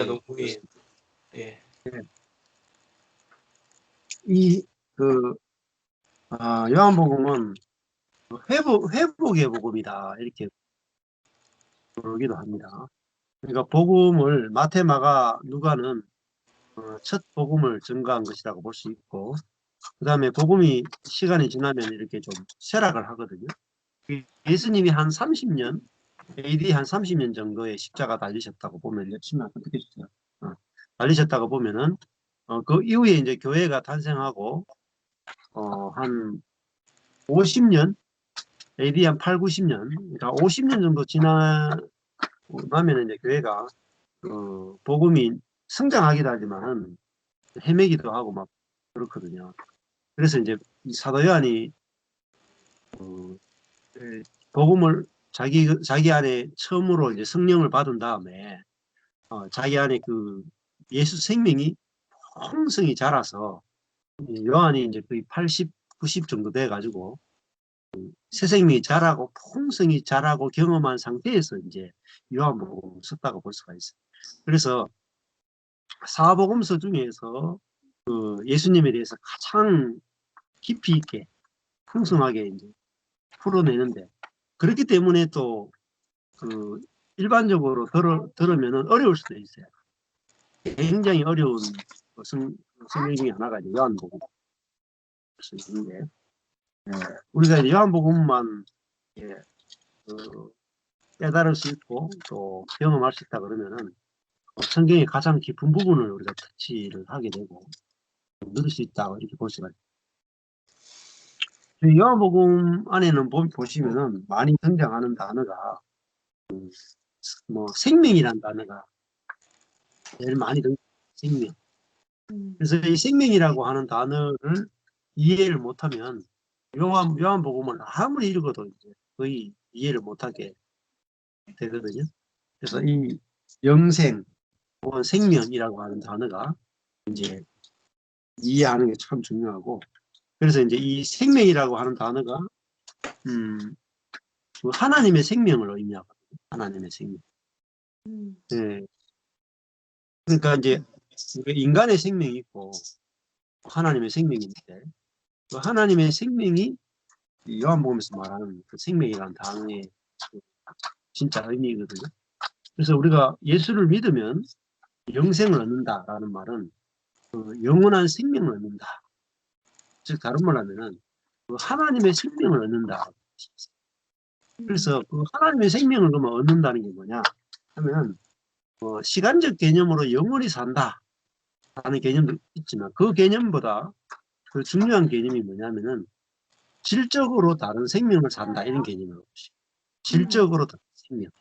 농부인. 예. 이 요한복음은 회복의 복음이다 이렇게 부르기도 합니다. 그러니까 복음을 마태, 마가, 누가는 첫 복음을 증거한 것이라고 볼 수 있고, 그 다음에 복음이 시간이 지나면 이렇게 좀 쇠락을 하거든요. 예수님이 한 30년, AD 한 30년 정도의 십자가 달리셨다고 보면, 열심히 어떻게 주세요? 달리셨다고 보면은, 그 이후에 이제 교회가 탄생하고, 한 50년, AD 한 8, 90년, 그러니까 50년 정도 지나면 이제 교회가, 복음이 성장하기도 하지만은, 헤매기도 하고 막 그렇거든요. 그래서 이제 사도 요한이 복음을 자기 안에 처음으로 이제 성령을 받은 다음에 자기 안에 그 예수 생명이 풍성히 자라서 요한이 이제 거의 80, 90 정도 돼 가지고 새 생명이 자라고 풍성히 자라고 경험한 상태에서 이제 요한복음을 썼다고 볼 수가 있어요. 그래서 사복음서 중에서 예수님에 대해서 가장 깊이 있게 풍성하게 이제 풀어내는데, 그렇기 때문에 또 일반적으로 들으면은 어려울 수도 있어요. 굉장히 어려운 성경 중에 하나가 이제 요한복음 있는데, 우리가 이제 요한복음만 깨달을 수 있고 또 경험할 수 있다 그러면은 성경의 가장 깊은 부분을 우리가 터치를 하게 되고 누릴 수 있다 이렇게 볼 수가 있어요. 요한복음 안에는 보시면은 많이 등장하는 단어가 뭐 생명이란 단어가 제일 많이 등장해요. 생명. 그래서 이 생명이라고 하는 단어를 이해를 못하면 요한복음을 아무리 읽어도 이제 거의 이해를 못하게 되거든요. 그래서 이 영생 혹은 생명이라고 하는 단어가 이제 이해하는 게 참 중요하고, 그래서 이제 이 생명이라고 하는 단어가 그 하나님의 생명을 의미하거든요. 하나님의 생명. 네. 그러니까 이제 인간의 생명이 있고 하나님의 생명이 있는데, 그 하나님의 생명이 요한복음에서 말하는 그 생명이라는 단어의 그 진짜 의미거든요. 그래서 우리가 예수를 믿으면 영생을 얻는다라는 말은 그 영원한 생명을 얻는다. 즉 다른 말로 하면은 그 하나님의 생명을 얻는다. 그래서 그 하나님의 생명을 그러면 얻는다는 게 뭐냐 하면 시간적 개념으로 영원히 산다 라는 개념도 있지만, 그 개념보다 그 중요한 개념이 뭐냐면은 질적으로 다른 생명을 산다 이런 개념으로 보시죠. 질적으로 다른 생명.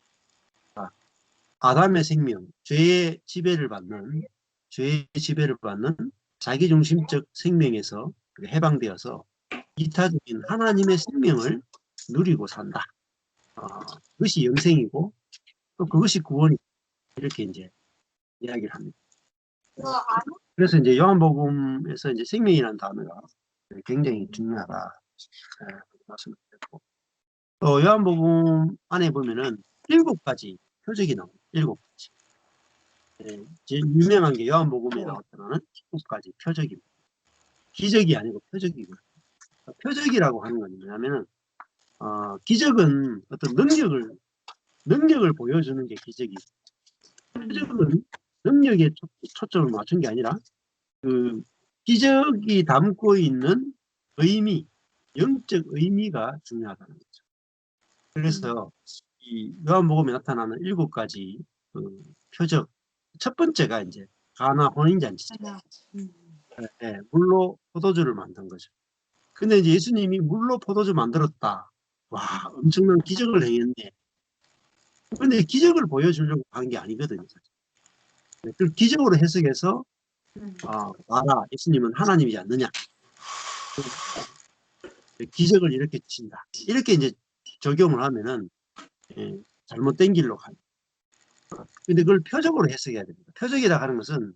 아담의 생명, 죄의 지배를 받는 자기중심적 생명에서 해방되어서 이타적인 하나님의 생명을 누리고 산다. 그것이 영생이고 또 그것이 구원이다. 이렇게 이제 이야기를 합니다. 그래서 이제 요한복음에서 이제 생명이라는 단어가 굉장히 중요하다 말씀을 드렸고, 또 요한복음 안에 보면은 7가지 표적이 나옵니다. 7가지. 제일 유명한 게 요한복음에 나왔다는 7가지 표적입니다. 기적이 아니고 표적이고, 표적이라고 하는 건 뭐냐면은 기적은 어떤 능력을 보여주는 게 기적이고, 표적은 능력에 초점을 맞춘 게 아니라 그 기적이 담고 있는 의미, 영적 의미가 중요하다는 거죠. 그래서 이 요한복음에 나타나는 7가지 그 표적, 첫 번째가 이제 가나 혼인잔치죠. 네, 물로 포도주를 만든 거죠. 근데 이제 예수님이 물로 포도주 만들었다. 와, 엄청난 기적을 행했네. 근데 기적을 보여주려고 한 게 아니거든요. 그 기적으로 해석해서 봐라, 예수님은 하나님이지 않느냐. 기적을 이렇게 친다. 이렇게 이제 적용을 하면은 잘못된 길로 가요. 근데 그걸 표적으로 해석해야 됩니다. 표적이라 하는 것은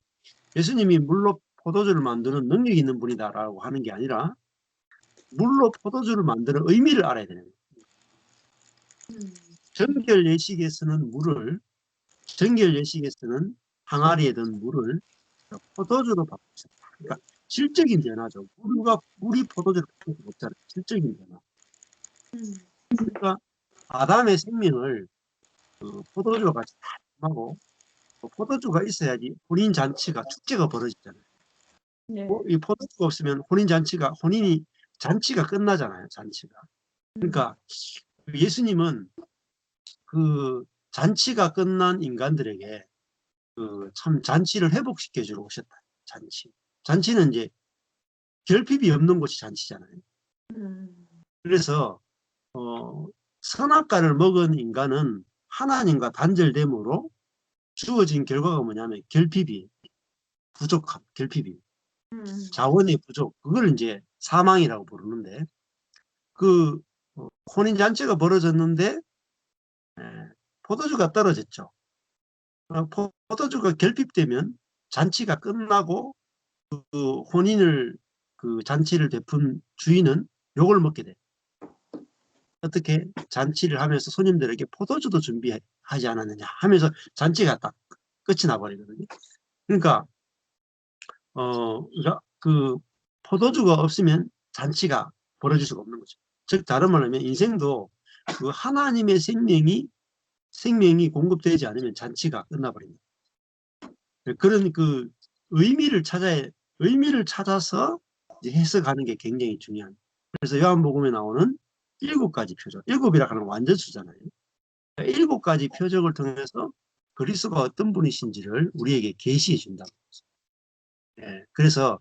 예수님이 물로 포도주를 만드는 능력이 있는 분이다라고 하는 게 아니라 물로 포도주를 만드는 의미를 알아야 되는 거예요. 정결 예식에서는 물을, 정결 예식에서는 항아리에 든 물을 포도주로 바꾸셨다. 그러니까 질적인 변화죠. 물이 포도주로 바뀔 수 없잖아요. 질적인 변화. 그러니까 아담의 생명을 포도주와 같이 하고 포도주가 있어야지 혼인 잔치가 축제가 벌어지잖아요. 네. 이 포도주가 없으면 혼인이 잔치가 끝나잖아요. 잔치가. 그러니까 예수님은 그 잔치가 끝난 인간들에게 참 잔치를 회복시켜 주러 오셨다. 잔치는 이제 결핍이 없는 곳이 잔치잖아요. 그래서 선악과를 먹은 인간은 하나님과 단절됨으로 주어진 결과가 뭐냐면 결핍이 자원의 부족, 그걸 이제 사망이라고 부르는데, 혼인잔치가 벌어졌는데 포도주가 떨어졌죠. 포도주가 결핍되면 잔치가 끝나고 잔치를 베푼 주인은 욕을 먹게 돼. 어떻게 잔치를 하면서 손님들에게 포도주도 준비하지 않았느냐 하면서 잔치가 딱 끝이 나버리거든요. 그러니까 그 포도주가 없으면 잔치가 벌어질 수가 없는 거죠. 즉 다른 말로 하면 인생도 그 하나님의 생명이 공급되지 않으면 잔치가 끝나버립니다. 그런 그 의미를 찾아서 이제 해석하는 게 굉장히 중요합니다. 그래서 요한복음에 나오는 7가지 표적, 7이라 하는 건 완전수잖아요. 7가지 표적을 통해서 그리스도가 어떤 분이신지를 우리에게 계시해 준다. 예, 그래서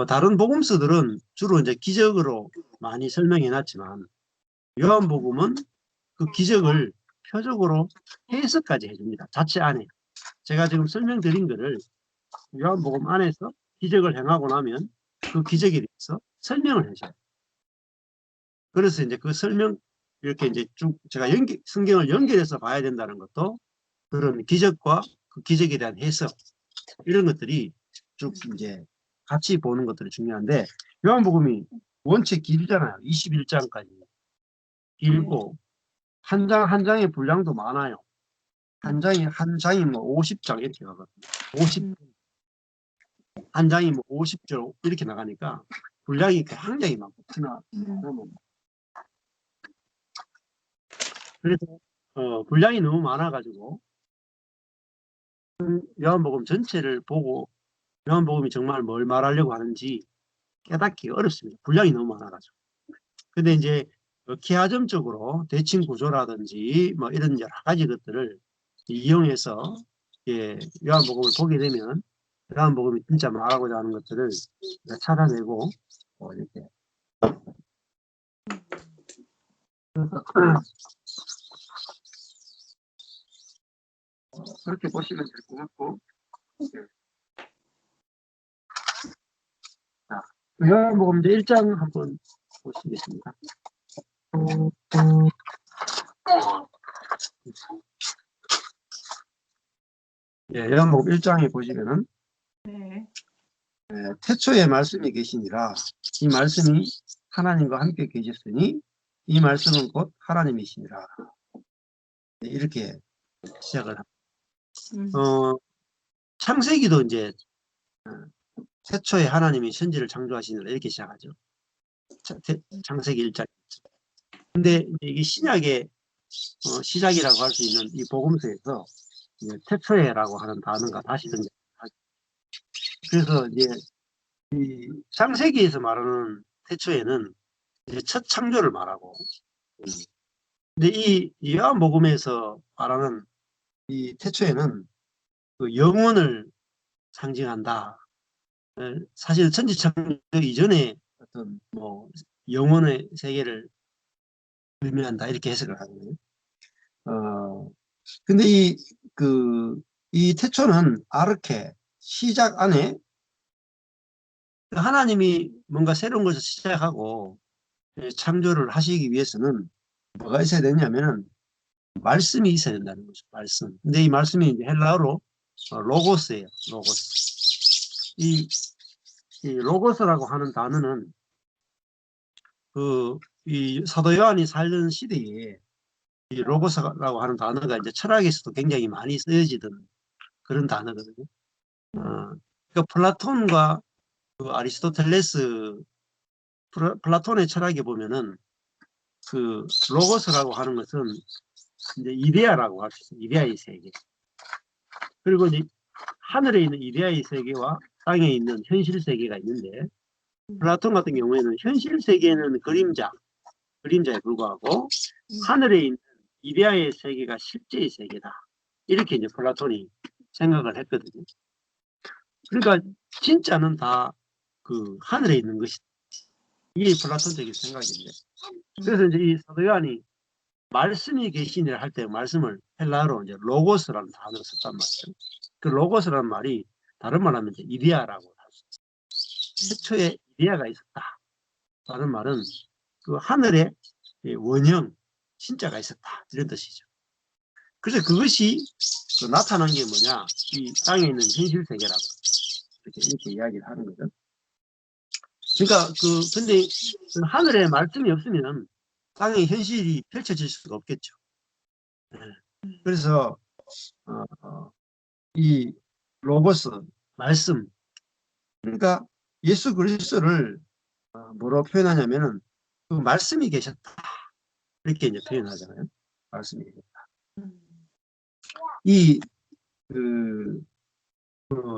다른 복음서들은 주로 이제 기적으로 많이 설명해 놨지만 요한복음은 그 기적을 표적으로 해석까지 해줍니다. 자체 안에. 제가 지금 설명드린 거를 요한복음 안에서 기적을 행하고 나면 그 기적에 대해서 설명을 해줘요. 그래서 이제 그 설명, 이렇게 이제 쭉 제가 성경을 연결해서 봐야 된다는 것도 그런 기적과 그 기적에 대한 해석, 이런 것들이 쭉 이제 같이 보는 것들이 중요한데, 요한복음이 원체 길잖아요. 21장까지. 길고, 한 장의 분량도 많아요. 한 장이 뭐 50장 이렇게 가거든요. 한 장이 뭐 50절 이렇게 나가니까 분량이 굉장히 많고, 그래서 분량이 너무 많아가지고 요한복음 전체를 보고 요한복음이 정말 뭘 말하려고 하는지 깨닫기 어렵습니다. 분량이 너무 많아가지고. 근데 이제 기하점적으로 대칭 구조라든지 뭐 이런 여러 가지 것들을 이용해서 요한복음을 보게 되면 요한복음이 진짜 말하고자 하는 것들을 찾아내고 이렇게 그렇게 보시면 될 것 같고, 자, 요한복음 1장 한번 보시겠습니다. 요한복음 1장에 보시면은 태초에 말씀이 계시니라 이 말씀이 하나님과 함께 계셨으니 이 말씀은 곧 하나님이시니라. 이렇게 시작을 합니다. 창세기도 이제 태초에 하나님이 천지를 창조하시니라 이렇게 시작하죠. 창세기 1장. 근데 이게 신약의 시작이라고 할 수 있는 이 복음서에서 태초에라고 하는 단어가 다시 등장하죠. 그래서 이제 이 창세기에서 말하는 태초에는 이제 첫 창조를 말하고, 근데 이 요한복음에서 말하는 이 태초에는 그 영혼을 상징한다. 사실 천지창조 이전에 어떤 뭐 영혼의 세계를 의미한다 이렇게 해석을 하거든요. 근데 이 태초는 아르케 시작 안에 하나님이 뭔가 새로운 것을 시작하고 창조를 하시기 위해서는 뭐가 있어야 되냐면은 말씀이 있어야 된다는 거죠. 말씀. 근데 이 말씀이 이제 헬라어로 로고스예요. 로고스. 이 로고스라고 하는 단어는 이 사도 요한이 살던 시대에 이 로고스라고 하는 단어가 이제 철학에서도 굉장히 많이 쓰여지던 그런 단어거든요. 그러니까 플라톤과 그 아리스토텔레스, 플라톤의 철학에 보면은 그 로고스라고 하는 것은 이제 이데아라고 할 수 있어요. 이데아의 세계. 그리고 이제 하늘에 있는 이데아의 세계와 땅에 있는 현실 세계가 있는데, 플라톤 같은 경우에는 현실 세계는 그림자에 불과하고 하늘에 있는 이데아의 세계가 실제의 세계다. 이렇게 이제 플라톤이 생각을 했거든요. 그러니까 진짜는 다 그 하늘에 있는 것이다. 이게 플라톤적인 생각인데. 그래서 이제 이 사도 요한이 말씀이 계시니라 할 때 말씀을 헬라어로 이제 로고스라는 단어를 썼단 말이죠. 그 로고스라는 말이 다른 말하면 이제 이데아라고 할 수 있어요. 최초에 이데아가 있었다. 다른 말은 그 하늘에 원형, 진짜가 있었다. 이런 뜻이죠. 그래서 그것이 그 나타난 게 뭐냐? 이 땅에 있는 현실 세계라고 이렇게 이야기를 하는 거죠. 그러니까 근데 하늘에 말씀이 없으면 땅의 현실이 펼쳐질 수가 없겠죠. 그래서 이 로고스, 말씀, 그러니까 예수 그리스도를 뭐로 표현하냐면은 그 말씀이 계셨다. 이렇게 이제 표현하잖아요. 말씀이 계셨다.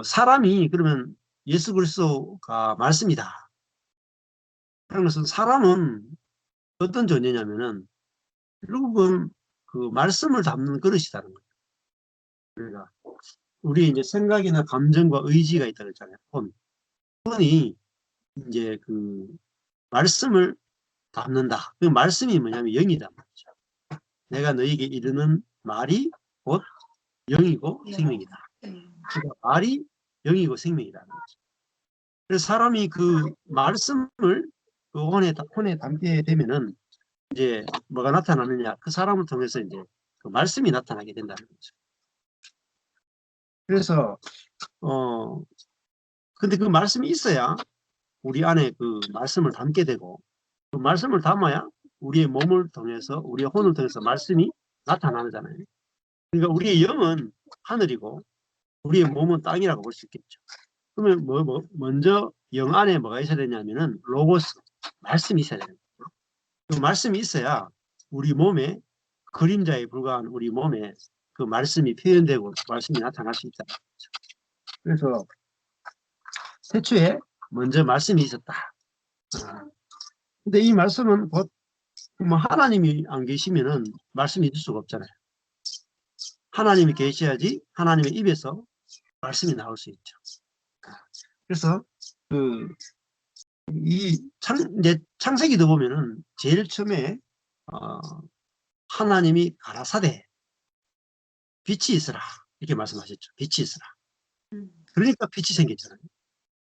사람이 그러면 예수 그리스도가 말씀이다. 그런 것은 사람은 어떤 존재냐면은 결국은 그 말씀을 담는 그릇이라는 거예요. 그러니까 우리 이제 생각이나 감정과 의지가 있다고 했잖아요. 혼이 이제 그 말씀을 담는다. 그 말씀이 뭐냐면 영이다 말이죠. 내가 너에게 이르는 말이 곧 영이고 생명이다. 그러니까 말이 영이고 생명이라는 거죠. 그래서 사람이 그 말씀을 그 혼에 담게 되면은 이제 뭐가 나타나느냐? 그 사람을 통해서 이제 그 말씀이 나타나게 된다는 거죠. 그래서 근데 그 말씀이 있어야 우리 안에 그 말씀을 담게 되고, 그 말씀을 담아야 우리의 몸을 통해서, 우리의 혼을 통해서 말씀이 나타나잖아요. 그러니까 우리의 영은 하늘이고 우리의 몸은 땅이라고 볼 수 있겠죠. 그러면 먼저 영 안에 뭐가 있어야 되냐면은 로고스, 말씀이 있어야 되는 거죠. 그 말씀이 있어야 우리 몸에, 그림자에 불과한 우리 몸에 그 말씀이 표현되고 말씀이 나타날 수 있다. 그래서 태초에 먼저 말씀이 있었다. 근데 이 말씀은 곧 뭐 하나님이 안 계시면은 말씀이 있을 수가 없잖아요. 하나님이 계셔야지 하나님의 입에서 말씀이 나올 수 있죠. 그래서 이제 창세기도 보면은 제일 처음에 하나님이 가라사대 빛이 있으라 이렇게 말씀하셨죠. 빛이 있으라. 그러니까 빛이 생겼잖아요.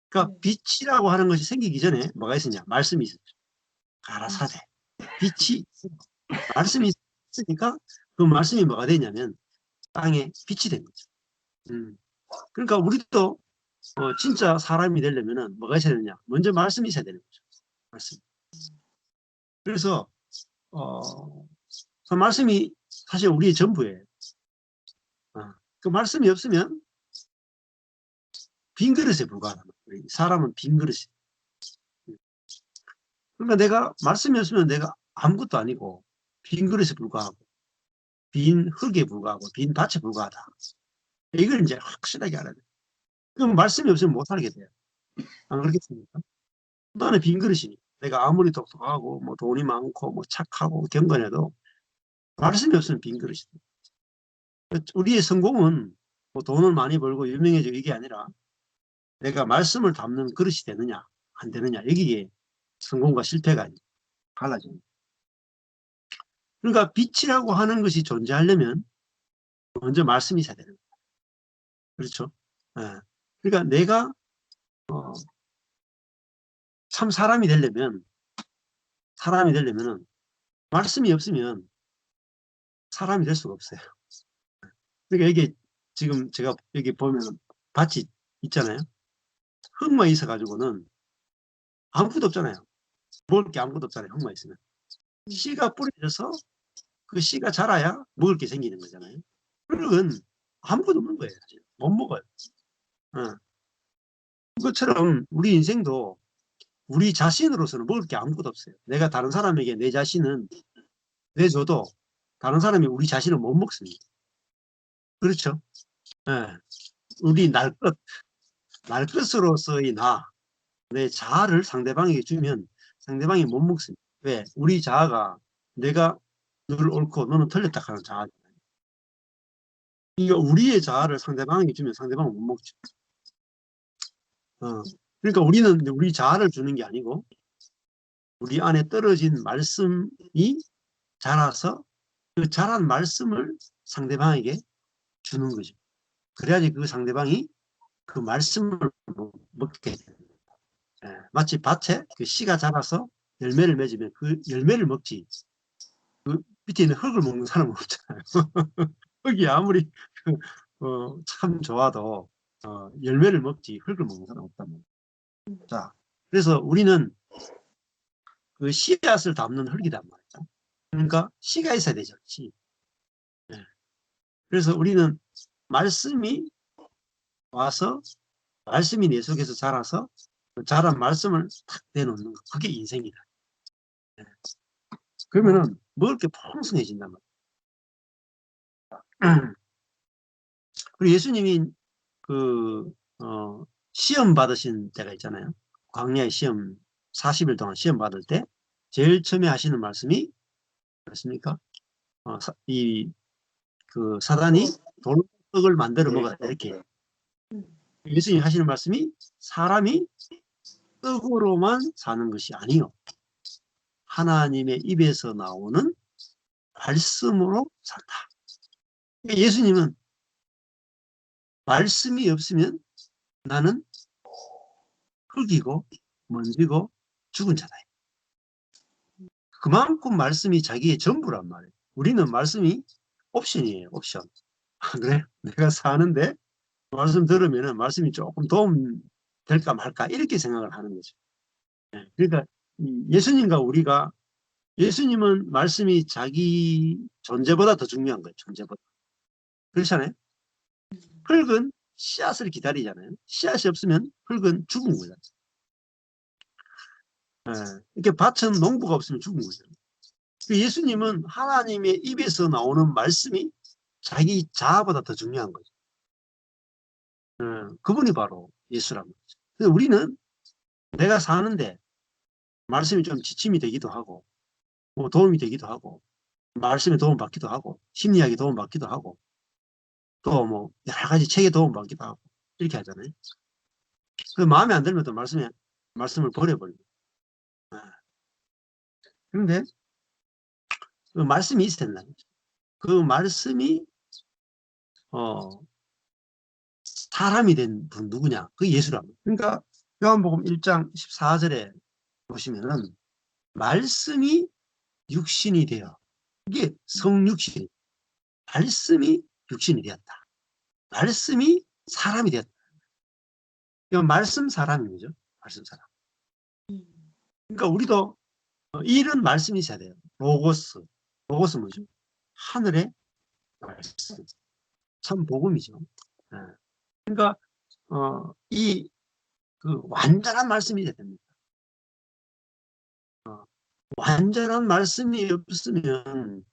그러니까 빛이라고 하는 것이 생기기 전에 뭐가 있었냐? 말씀이 있었죠. 가라사대 빛이, 말씀이 있으니까 그 말씀이 뭐가 되냐면 땅에 빛이 된 거죠. 그러니까 우리도 진짜 사람이 되려면은 뭐가 있어야 되느냐? 먼저 말씀이 있어야 되는 거죠. 말씀. 그래서 그 말씀이 사실 우리의 전부예요. 그 말씀이 없으면 빈 그릇에 불과하다. 사람은 빈 그릇이. 그러니까 내가 말씀이 없으면 내가 아무것도 아니고 빈 그릇에 불과하고 빈 흙에 불과하고 빈 밭에 불과하다. 이걸 이제 확실하게 알아야 돼요. 그럼 말씀이 없으면 못 살게 돼요. 안 그렇겠습니까? 나는 빈 그릇이니. 내가 아무리 똑똑하고 뭐 돈이 많고 뭐 착하고 경건해도 말씀이 없으면 빈 그릇이다. 우리의 성공은 뭐 돈을 많이 벌고 유명해져 이게 아니라 내가 말씀을 담는 그릇이 되느냐 안 되느냐 여기에 성공과 실패가 갈라집니다. 그러니까 빛이라고 하는 것이 존재하려면 먼저 말씀이 있어야 되는 거예요. 그렇죠? 그러니까 내가 참 사람이 되려면은 말씀이 없으면 사람이 될 수가 없어요. 그러니까 이게 지금 제가 여기 보면 밭이 있잖아요. 흙만 있어 가지고는 아무것도 없잖아요. 먹을 게 아무것도 없잖아요. 흙만 있으면. 씨가 뿌려져서 그 씨가 자라야 먹을 게 생기는 거잖아요. 흙은 아무것도 없는 거예요. 못 먹어요. 어. 그것처럼 우리 인생도 우리 자신으로서는 먹을 게 아무것도 없어요. 내가 다른 사람에게 내 자신은 내줘도 다른 사람이 우리 자신을 못 먹습니다. 그렇죠? 예. 우리 날 것으로서의 내 자아를 상대방에게 주면 상대방이 못 먹습니다. 왜? 우리 자아가 내가 늘 옳고 너는 틀렸다 하는 자아잖아요. 그러니까 우리의 자아를 상대방에게 주면 상대방은 못 먹죠. 그러니까 우리는 우리 자아를 주는 게 아니고 우리 안에 떨어진 말씀이 자라서 그 자란 말씀을 상대방에게 주는 거죠. 그래야지 그 상대방이 그 말씀을 먹게 돼요. 마치 밭에 그 씨가 자라서 열매를 맺으면 그 열매를 먹지 그 밑에 있는 흙을 먹는 사람은 없잖아요. 흙이 아무리 참 좋아도 열매를 먹지 흙을 먹는 사람은 없단 말이에요. 자, 그래서 우리는 그 씨앗을 담는 흙이단 말이죠. 그러니까 씨가 있어야 되죠. 씨. 네. 그래서 우리는 말씀이 와서 말씀이 내 속에서 자라서 그 자란 말씀을 탁 내놓는 거. 그게 인생이다. 네. 그러면은 먹을 게 풍성해진단 말이에요. 그리고 예수님이 시험 받으신 때가 있잖아요. 광야의 시험 40일 동안 시험 받을 때 제일 처음에 하시는 말씀이 뭐였습니까? 사단이 돌떡을 만들어 먹어라 이렇게 예수님이 하시는 말씀이 사람이 떡으로만 사는 것이 아니요 하나님의 입에서 나오는 말씀으로 산다. 예수님은 말씀이 없으면 나는 흙이고 먼지고 죽은 자다. 그만큼 말씀이 자기의 전부란 말이에요. 우리는 말씀이 옵션이에요. 옵션. 그래? 내가 사는데 말씀 들으면 말씀이 조금 도움 될까 말까 이렇게 생각을 하는 거죠. 그러니까 예수님과 우리가 예수님은 말씀이 자기 존재보다 더 중요한 거예요. 존재보다. 그렇잖아요. 흙은 씨앗을 기다리잖아요. 씨앗이 없으면 흙은 죽은 거잖아요. 이렇게 밭은 농부가 없으면 죽은 거죠. 예수님은 하나님의 입에서 나오는 말씀이 자기 자아보다 더 중요한 거죠. 그분이 바로 예수란 거죠. 그래서 우리는 내가 사는데 말씀이 좀 지침이 되기도 하고 뭐 도움이 되기도 하고 말씀에 도움 받기도 하고 심리학에 도움 받기도 하고 또 뭐 여러 가지 책에 도움 받기도 하고 이렇게 하잖아요. 그 마음에 안 들면 또 말씀을 버려버립니다. 그런데 그 말씀이 있어야 된다는 거죠. 그 말씀이 사람이 된 분 누구냐? 그 예수라고. 그러니까 요한복음 1장 14절에 보시면은 말씀이 육신이 되어 이게 성육신 말씀이 육신이 되었다. 말씀이 사람이 되었다. 이건 말씀 사람인 거죠. 말씀 사람. 그러니까 우리도 이런 말씀이 있어야 돼요. 로고스. 로고스 뭐죠? 하늘의 말씀. 참 복음이죠. 그러니까 그 완전한 말씀이 돼야 됩니다. 완전한 말씀이 없으면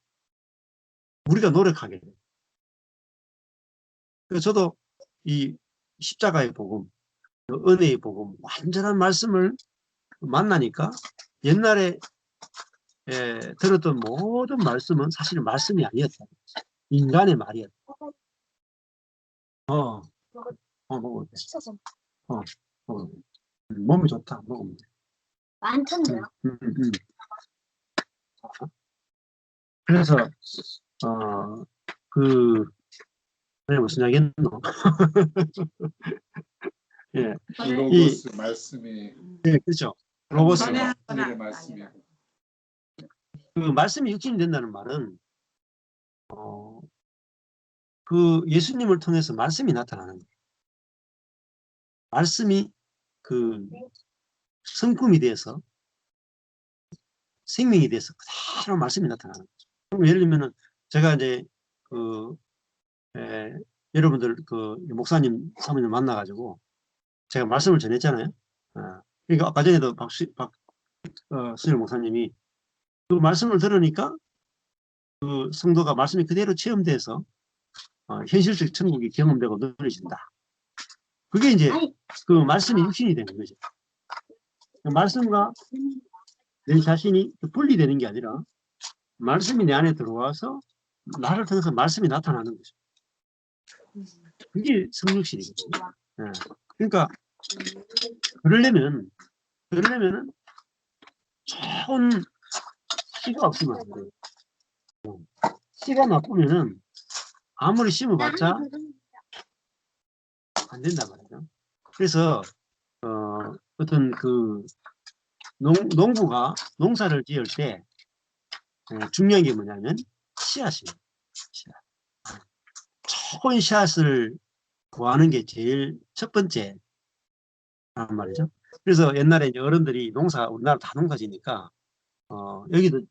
우리가 노력하게 돼요. 그래서 저도 이 십자가의 복음, 은혜의 복음, 완전한 말씀을 만나니까 옛날에 들었던 모든 말씀은 사실은 말씀이 아니었다. 인간의 말이었다. 먹어도 돼. 몸이 좋다. 먹으면 돼. 많던데요? 그래서 무슨 이야기했노? 예, 로고스 말씀이 그렇죠. 로고스. 하늘의 말씀이. 그 말씀이 육신이 된다는 말은 그 예수님을 통해서 말씀이 나타나는 거예요. 말씀이 그 성품이 돼서 생명이 돼서 그대로 말씀이 나타나는 거죠. 그럼 예를 들면은 제가 이제 여러분들 그 목사님 사모님 만나가지고 제가 말씀을 전했잖아요. 그러니까 아까 전에도 박수일 목사님이 그 말씀을 들으니까 그 성도가 말씀이 그대로 체험돼서 현실적 천국이 경험되고 누려진다. 그게 이제 그 말씀이 육신이 되는 거죠. 그 말씀과 내 자신이 분리되는 게 아니라 말씀이 내 안에 들어와서 나를 통해서 말씀이 나타나는 거죠. 그게 성육신이거든요. 그러니까 그러려면은 좋은 씨가 없으면 안 돼요. 씨가 나쁘면은 아무리 심어봤자 안 된단 말이죠. 그래서 어떤 그 농부가 농사를 지을 때 중요한 게 뭐냐면 씨앗이에요. 씨앗. 좋은 씨앗을 구하는 게 제일 첫 번째란 말이죠. 그래서 옛날에 이제 어른들이 우리나라 다 농사 지니까 여기도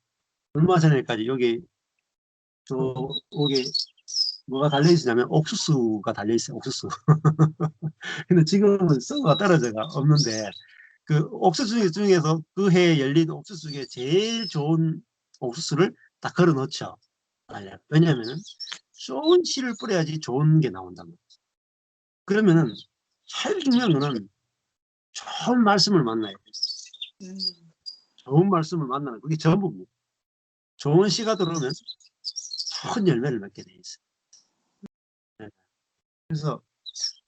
얼마 전에까지 여기 뭐가 달려있으냐면 옥수수가 달려있어요. 옥수수. 근데 지금은 썩어가 떨어져가 없는데 그 옥수수 중에서 그 해에 열린 옥수수 중에 제일 좋은 옥수수를 딱 걸어 놓죠. 왜냐하면 좋은 씨를 뿌려야지 좋은 게 나온단 말이에요. 그러면은 제일 중요한 거는 좋은 말씀을 만나야 돼요. 좋은 말씀을 만나는 그게 전부입니다. 좋은 씨가 들어오면 좋은 열매를 맺게 돼 있어요. 네. 그래서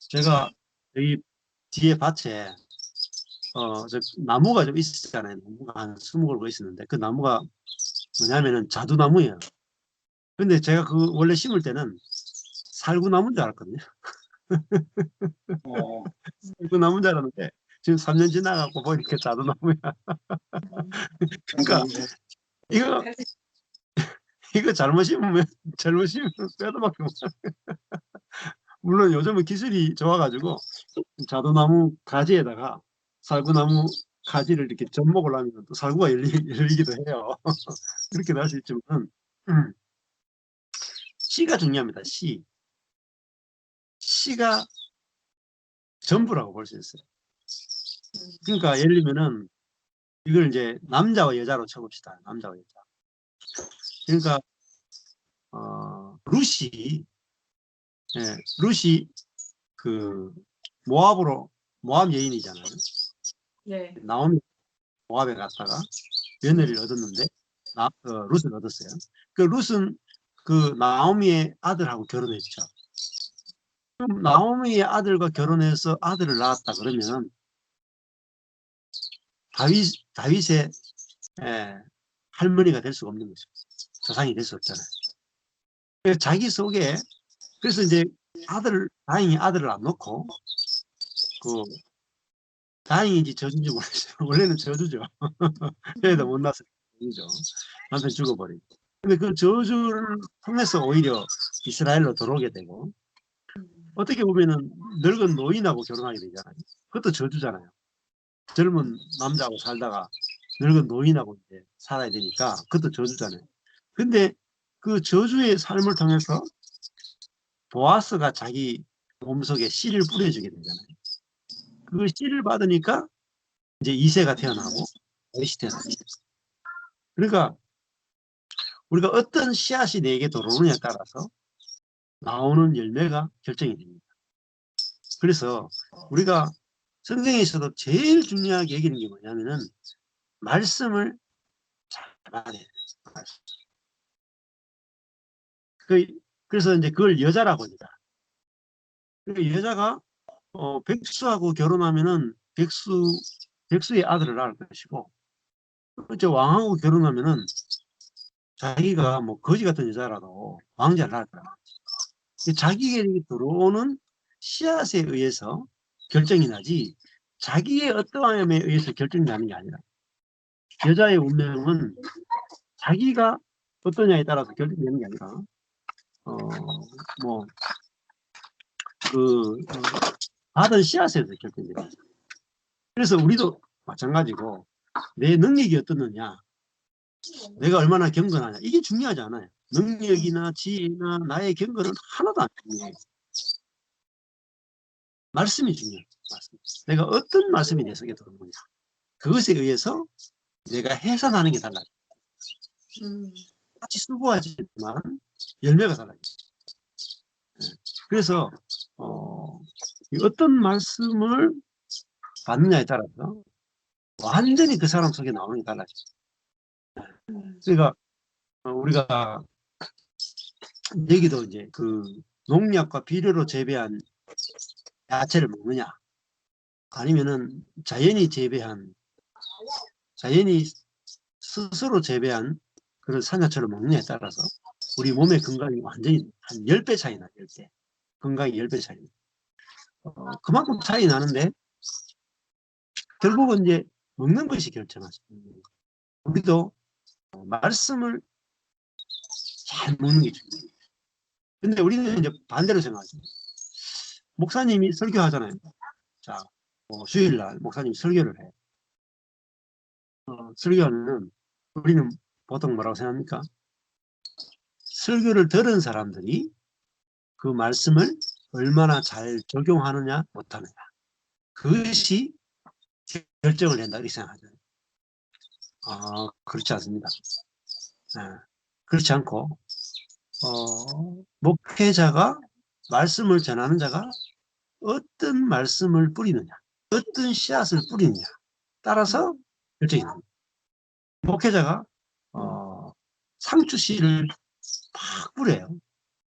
제가 여기 뒤에 밭에 저 나무가 좀 있었잖아요. 나무가 한 20그루 있었는데 그 나무가 뭐냐면은 자두나무예요. 근데 제가 그 원래 심을 때는 살구나무인 줄 알았거든요. 살구나무인 줄 알았는데 지금 3년 지나가고 보니까 자두나무야. 그러니까 이거 잘못 심으면 빼도 밖에 못. 물론 요즘은 기술이 좋아가지고 자두나무 가지에다가 살구나무 가지를 이렇게 접목을 하면 또 살구가 열리기도 해요. 그렇게 할 수 있지만 씨가 중요합니다. 씨가 전부라고 볼 수 있어요. 그러니까 예를 들면은 이걸 이제 남자와 여자로 쳐봅시다. 남자와 여자. 그러니까 룻이 그 모압 여인이잖아요. 네. 나오미 모압에 갔다가 며느리를 얻었는데 룻을 얻었어요. 그 룻은 그 나오미의 아들하고 결혼했죠. 그럼 나오미의 아들과 결혼해서 아들을 낳았다 그러면 다윗의 할머니가 될 수가 없는 거죠. 조상이 될 수 없잖아요. 그래서 자기 속에 그래서 이제 다행히 아들을 안 놓고 다행인지 저주인지 모르겠어요. 원래는 저주죠. 애도 못 낳았을 저주죠. 남편 죽어버리고. 근데 그 저주를 통해서 오히려 이스라엘로 들어오게 되고 어떻게 보면은 늙은 노인하고 결혼하게 되잖아요. 그것도 저주잖아요. 젊은 남자하고 살다가 늙은 노인하고 이제 살아야 되니까 그것도 저주잖아요. 근데 그 저주의 삶을 통해서 보아스가 자기 몸속에 씨를 뿌려주게 되잖아요. 그 씨를 받으니까 이제 이새가 태어나고 다윗이 태어납니다. 그러니까 우리가 어떤 씨앗이 내게 들어오느냐에 따라서 나오는 열매가 결정이 됩니다. 그래서 우리가 성경에서도 제일 중요하게 여기는 게 뭐냐면은 말씀을 잘 알아야 돼요. 그래서 이제 그걸 여자라고 합니다. 그러니까 여자가 백수하고 결혼하면은 백수의 아들을 낳을 것이고, 이제 왕하고 결혼하면은 자기가 뭐 거지 같은 여자라도 왕자를 낳을 거야. 자기에게 들어오는 씨앗에 의해서 결정이 나지 자기의 어떠함에 의해서 결정이 나는 게 아니라 여자의 운명은 자기가 어떠냐에 따라서 결정되는 게 아니라 받은 씨앗에서 결정됩니다. 그래서 우리도 마찬가지고 내 능력이 어떻느냐, 내가 얼마나 경건하냐, 이게 중요하지 않아요. 능력이나 지혜나 나의 경건은 하나도 안 중요해요. 말씀이 중요해요. 말씀. 내가 어떤 말씀이 내 속에 들어오느냐. 그것에 의해서 내가 해산하는 게 달라요. 같이 수고하지만 열매가 달라요. 그래서 어떤 말씀을 받느냐에 따라서 완전히 그 사람 속에 나오는 게 달라져요. 그러니까 우리가 여기도 이제 그 농약과 비료로 재배한 야채를 먹느냐, 아니면은 자연이 스스로 재배한 그런 산야채를 먹느냐에 따라서 우리 몸의 건강이 완전히 한 10배 차이 나요. 10배. 건강이 10배 차이 나요. 그만큼 차이 나는데 결국은 이제 먹는 것이 결정하죠. 우리도 말씀을 잘 먹는 게 중요해요. 근데 우리는 이제 반대로 생각하죠. 목사님이 설교하잖아요. 자, 주일날 목사님이 설교를 해. 설교하면 우리는 보통 뭐라고 생각합니까? 설교를 들은 사람들이 그 말씀을 얼마나 잘 적용하느냐 못하느냐, 그것이 결정을 한다 이렇게 생각하죠. 그렇지 않습니다. 그렇지 않고 목회자가, 말씀을 전하는 자가 어떤 말씀을 뿌리느냐, 어떤 씨앗을 뿌리느냐 따라서 결정이 납니다. 목회자가 상추씨를 팍 뿌려요.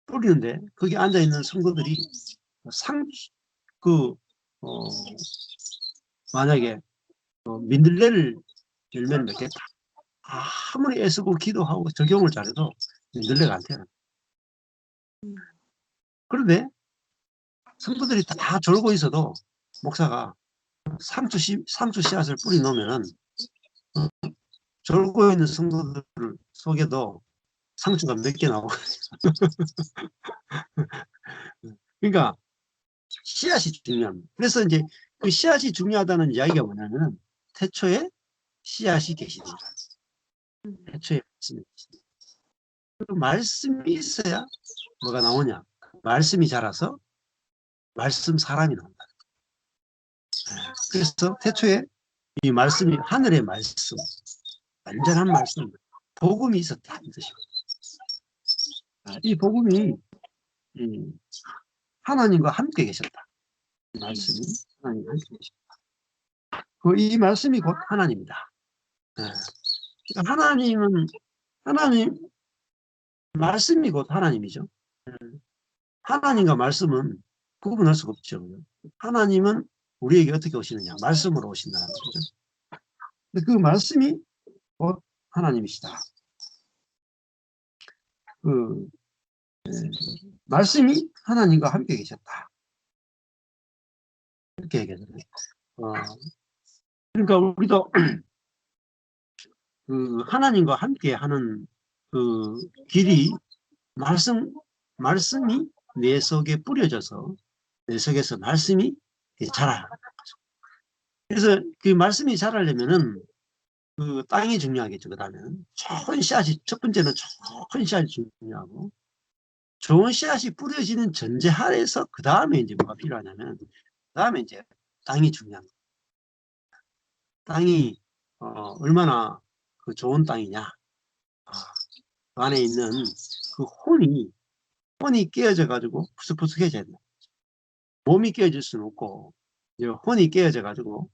뿌리는데 거기 앉아있는 성도들이 만약에 민들레를 열매를 맺겠다, 아무리 애쓰고 기도하고 적용을 잘해도 민들레가 안 태어나. 그런데 성도들이 다 졸고 있어도 목사가 상추 씨앗을 뿌리 놓으면은 졸고 있는 성도들 속에도 상추가 몇 개 나오고 그러니까 씨앗이 중요합니다. 그래서 이제 그 씨앗이 중요하다는 이야기가 뭐냐면 태초에 씨앗이 계시니라. 태초에 말씀이 계시니라. 그 말씀이 있어야 뭐가 나오냐, 말씀이 자라서 말씀 사람이 나온다. 그래서 태초에 이 말씀이 하늘의 말씀, 완전한 말씀, 복음이 있었다 이 뜻이고, 이 복음이 하나님과 함께 계셨다. 이 말씀이 하나님과 함께 계셨다. 이 말씀이 곧 하나님이다. 하나님 말씀이 곧 하나님이죠. 하나님과 말씀은 구분할 수가 없죠. 하나님은 우리에게 어떻게 오시느냐, 말씀으로 오신다는 거죠. 근데 그 말씀이 곧 하나님이시다. 말씀이 하나님과 함께 계셨다. 이렇게 얘기하잖아요. 그러니까 우리도 하나님과 함께 하는 그 길이 말씀이 내 속에 뿌려져서 내 속에서 말씀이 자라요. 그래서 그 말씀이 자라려면은 그 땅이 중요하겠죠. 그다음에는 좋은 씨앗이, 첫 번째는 좋은 씨앗이 중요하고, 좋은 씨앗이 뿌려지는 전제 하에서 그 다음에 이제 뭐가 필요하냐면, 그 다음에 이제 땅이 중요합니다. 땅이 얼마나 그 좋은 땅이냐, 그 안에 있는 그 혼이 깨어져 가지고 푸석푸석해져야 된다. 몸이 깨어질 수는 없고 이제 혼이 깨어져 가지고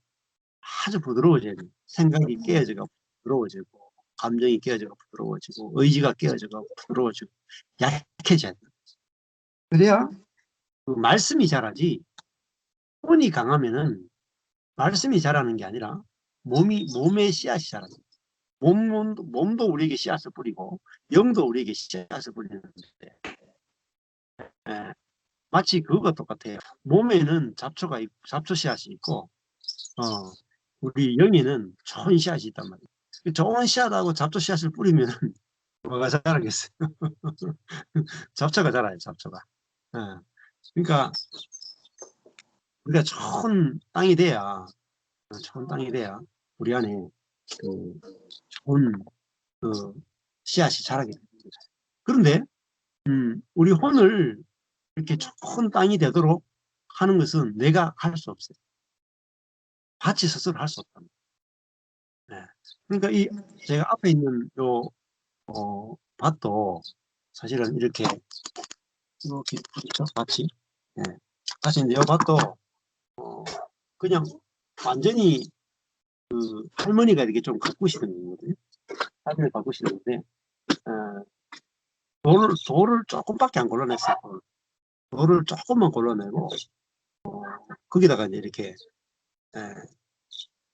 아주 부드러워져야 된다. 생각이 깨어져가 부드러워지고, 감정이 깨어져가 부드러워지고, 의지가 깨어져가 부드러워지고, 약해져야 된다. 그래야 그 말씀이 자라지, 혼이 강하면은 말씀이 자라는 게 아니라 몸의 씨앗이 자라는 거예요. 몸도 우리에게 씨앗을 뿌리고 영도 우리에게 씨앗을 뿌리는데, 마치 그것과 똑같아요. 몸에는 잡초 씨앗이 있고 우리 영에는 좋은 씨앗이 있단 말이에요. 좋은 씨앗하고 잡초 씨앗을 뿌리면 뭐가 자라겠어요? 잡초가 자라요. 잡초가. 그러니까 우리가 좋은 땅이 돼야 우리 안에 좋은 씨앗이 자라게 됩니다. 그런데 우리 혼을 이렇게 좋은 땅이 되도록 하는 것은 내가 할 수 없어요. 밭이 스스로 할 수 없답니다. 네. 그러니까 제가 앞에 있는 요 밭도 사실은 이렇게 있죠, 밭이. 네. 사실 이 밭도 그냥 완전히 할머니가 이렇게 좀 가꾸시는 거거든요. 사진을 가꾸시는데 돌을 조금밖에 안 골라냈어요. 돌을 조금만 골라내고 거기다가 이제 이렇게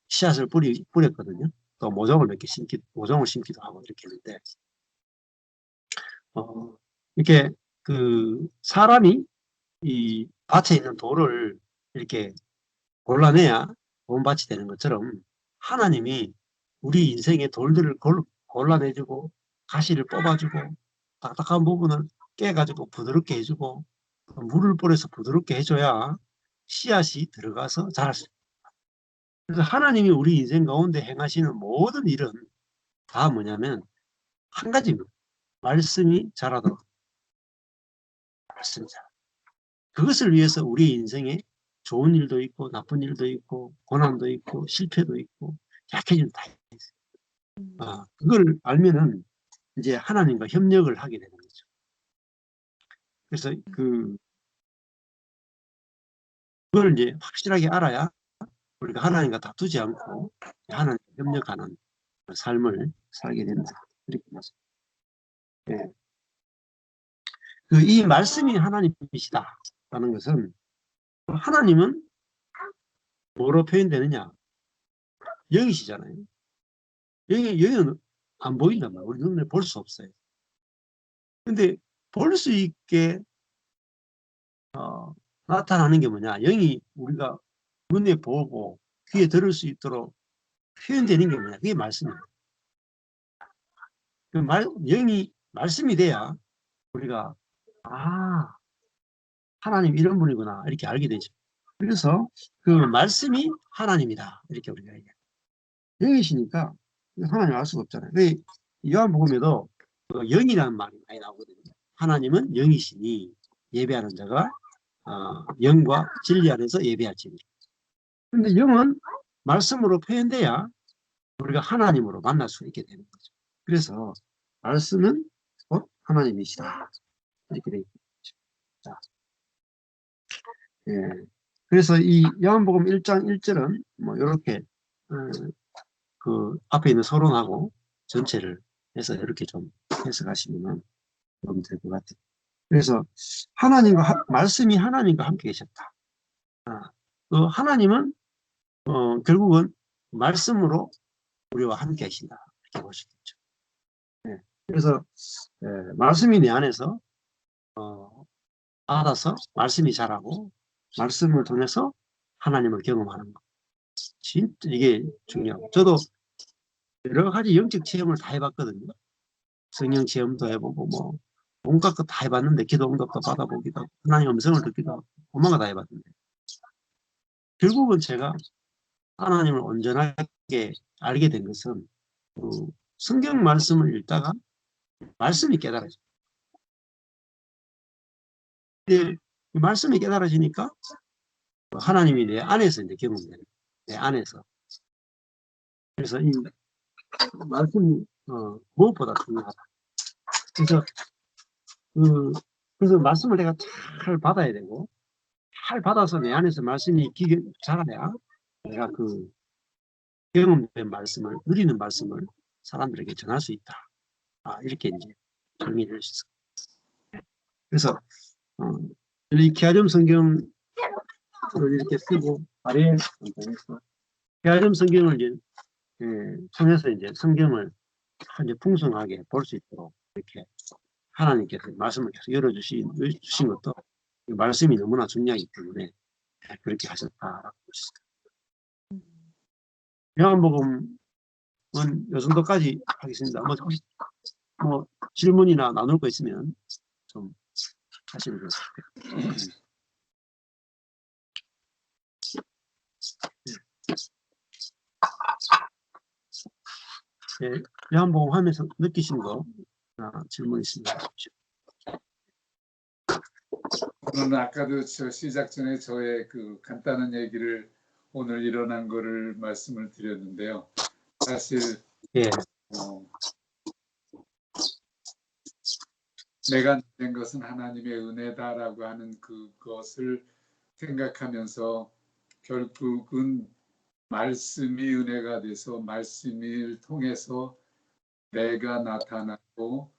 씨앗을 뿌렸거든요. 또 모종을 몇 개 모종을 심기도 하고 이렇게 했는데 이렇게 사람이 이 밭에 있는 돌을 이렇게 골라내야 좋은 밭이 되는 것처럼 하나님이 우리 인생의 돌들을 골라내주고 가시를 뽑아주고 딱딱한 부분을 깨가지고 부드럽게 해주고 물을 뿌려서 부드럽게 해줘야 씨앗이 들어가서 자랄 수 있다. 그래서 하나님이 우리 인생 가운데 행하시는 모든 일은 다 뭐냐면 한 가지입니다. 말씀이 자라도록. 말씀이 자라. 그것을 위해서 우리 인생에 좋은 일도 있고 나쁜 일도 있고 고난도 있고 실패도 있고 약해짐도 다 있어요. 그걸 알면은 이제 하나님과 협력을 하게 되는 거죠. 그래서 그걸 이제 확실하게 알아야 우리가 하나님과 다투지 않고 하나님과 협력하는 삶을 살게 된다. 이렇게 말씀. 네. 이 말씀이 하나님이시다라는 것은 하나님은 뭐로 표현되느냐? 영이시잖아요. 영은 안 보인단 말이에요. 우리 눈에 볼 수 없어요. 근데 볼 수 있게 나타나는 게 뭐냐? 영이 우리가 눈에 보고 귀에 들을 수 있도록 표현되는 게 뭐냐? 그게 말씀이에요. 영이 말씀이 돼야 우리가 하나님 이런 분이구나 이렇게 알게 되죠. 그래서 그 말씀이 하나님이다 이렇게 우리가 얘기해요. 영이시니까 하나님 알 수가 없잖아요. 요한복음에도 영이라는 말이 많이 나오거든요. 하나님은 영이시니 예배하는 자가 영과 진리 안에서 예배할지니. 그런데 영은 말씀으로 표현돼야 우리가 하나님으로 만날 수 있게 되는 거죠. 그래서 말씀은 하나님이시다 이렇게 되어 있죠. 자, 예. 그래서 이 요한복음 1장 1절은 뭐 이렇게 그 앞에 있는 서론하고 전체를 해서 이렇게 좀 해석하시면 될 것 같아요. 그래서 말씀이 하나님과 함께 계셨다. 하나님은 결국은 말씀으로 우리와 함께 계신다 이렇게 볼 수 있겠죠. 네. 그래서 말씀이 내 안에서 알아서 말씀이 자라고 말씀을 통해서 하나님을 경험하는 것. 진짜 이게 중요하고 저도 여러 가지 영적 체험을 다 해봤거든요. 성령 체험도 해보고 뭐 온갖 거 다 해봤는데 기도 응답도 받아보기도 하고 하나님 음성을 듣기도 하고 도망가 다 해봤는데 결국은 제가 하나님을 온전하게 알게 된 것은 성경 말씀을 읽다가 말씀이 깨달아져요. 말씀이 깨달아지니까 하나님이 내 안에서 이제 경험되는 거예요. 내 안에서. 그래서 이 말씀이 무엇보다 중요하다. 그래서 말씀을 내가 잘 받아야 되고 잘 받아서 내 안에서 말씀이 자라야 내가 경험된 말씀을 누리는 말씀을 사람들에게 전할 수 있다. 이렇게 이제 정리를 했어요. 그래서 이 계화점 성경을 이렇게 쓰고 아래에 계화점 성경을 이제 통해서 이제 성경을 이제 풍성하게 볼 수 있도록 이렇게 하나님께서 말씀을 계속 열어주신 것도 말씀이 너무나 중요하기 때문에 그렇게 하셨다라고 볼 수 있습니다. 요한복음은 이 정도까지 하겠습니다. 뭐 질문이나 나눌 거 있으면 좀 하시면 좋겠습니다. 네, 요한복음 하면서 느끼신 거 질문 있으면 하십시오. 저는 아까도 시작 전에 저의 그 간단한 얘기를 오늘 일어난 거를 말씀을 드렸는데요. 사실 예, 내가 된 것은 하나님의 은혜다라고 하는 그것을 생각하면서 결국은 말씀이 은혜가 돼서 말씀을 통해서 내가 나타나고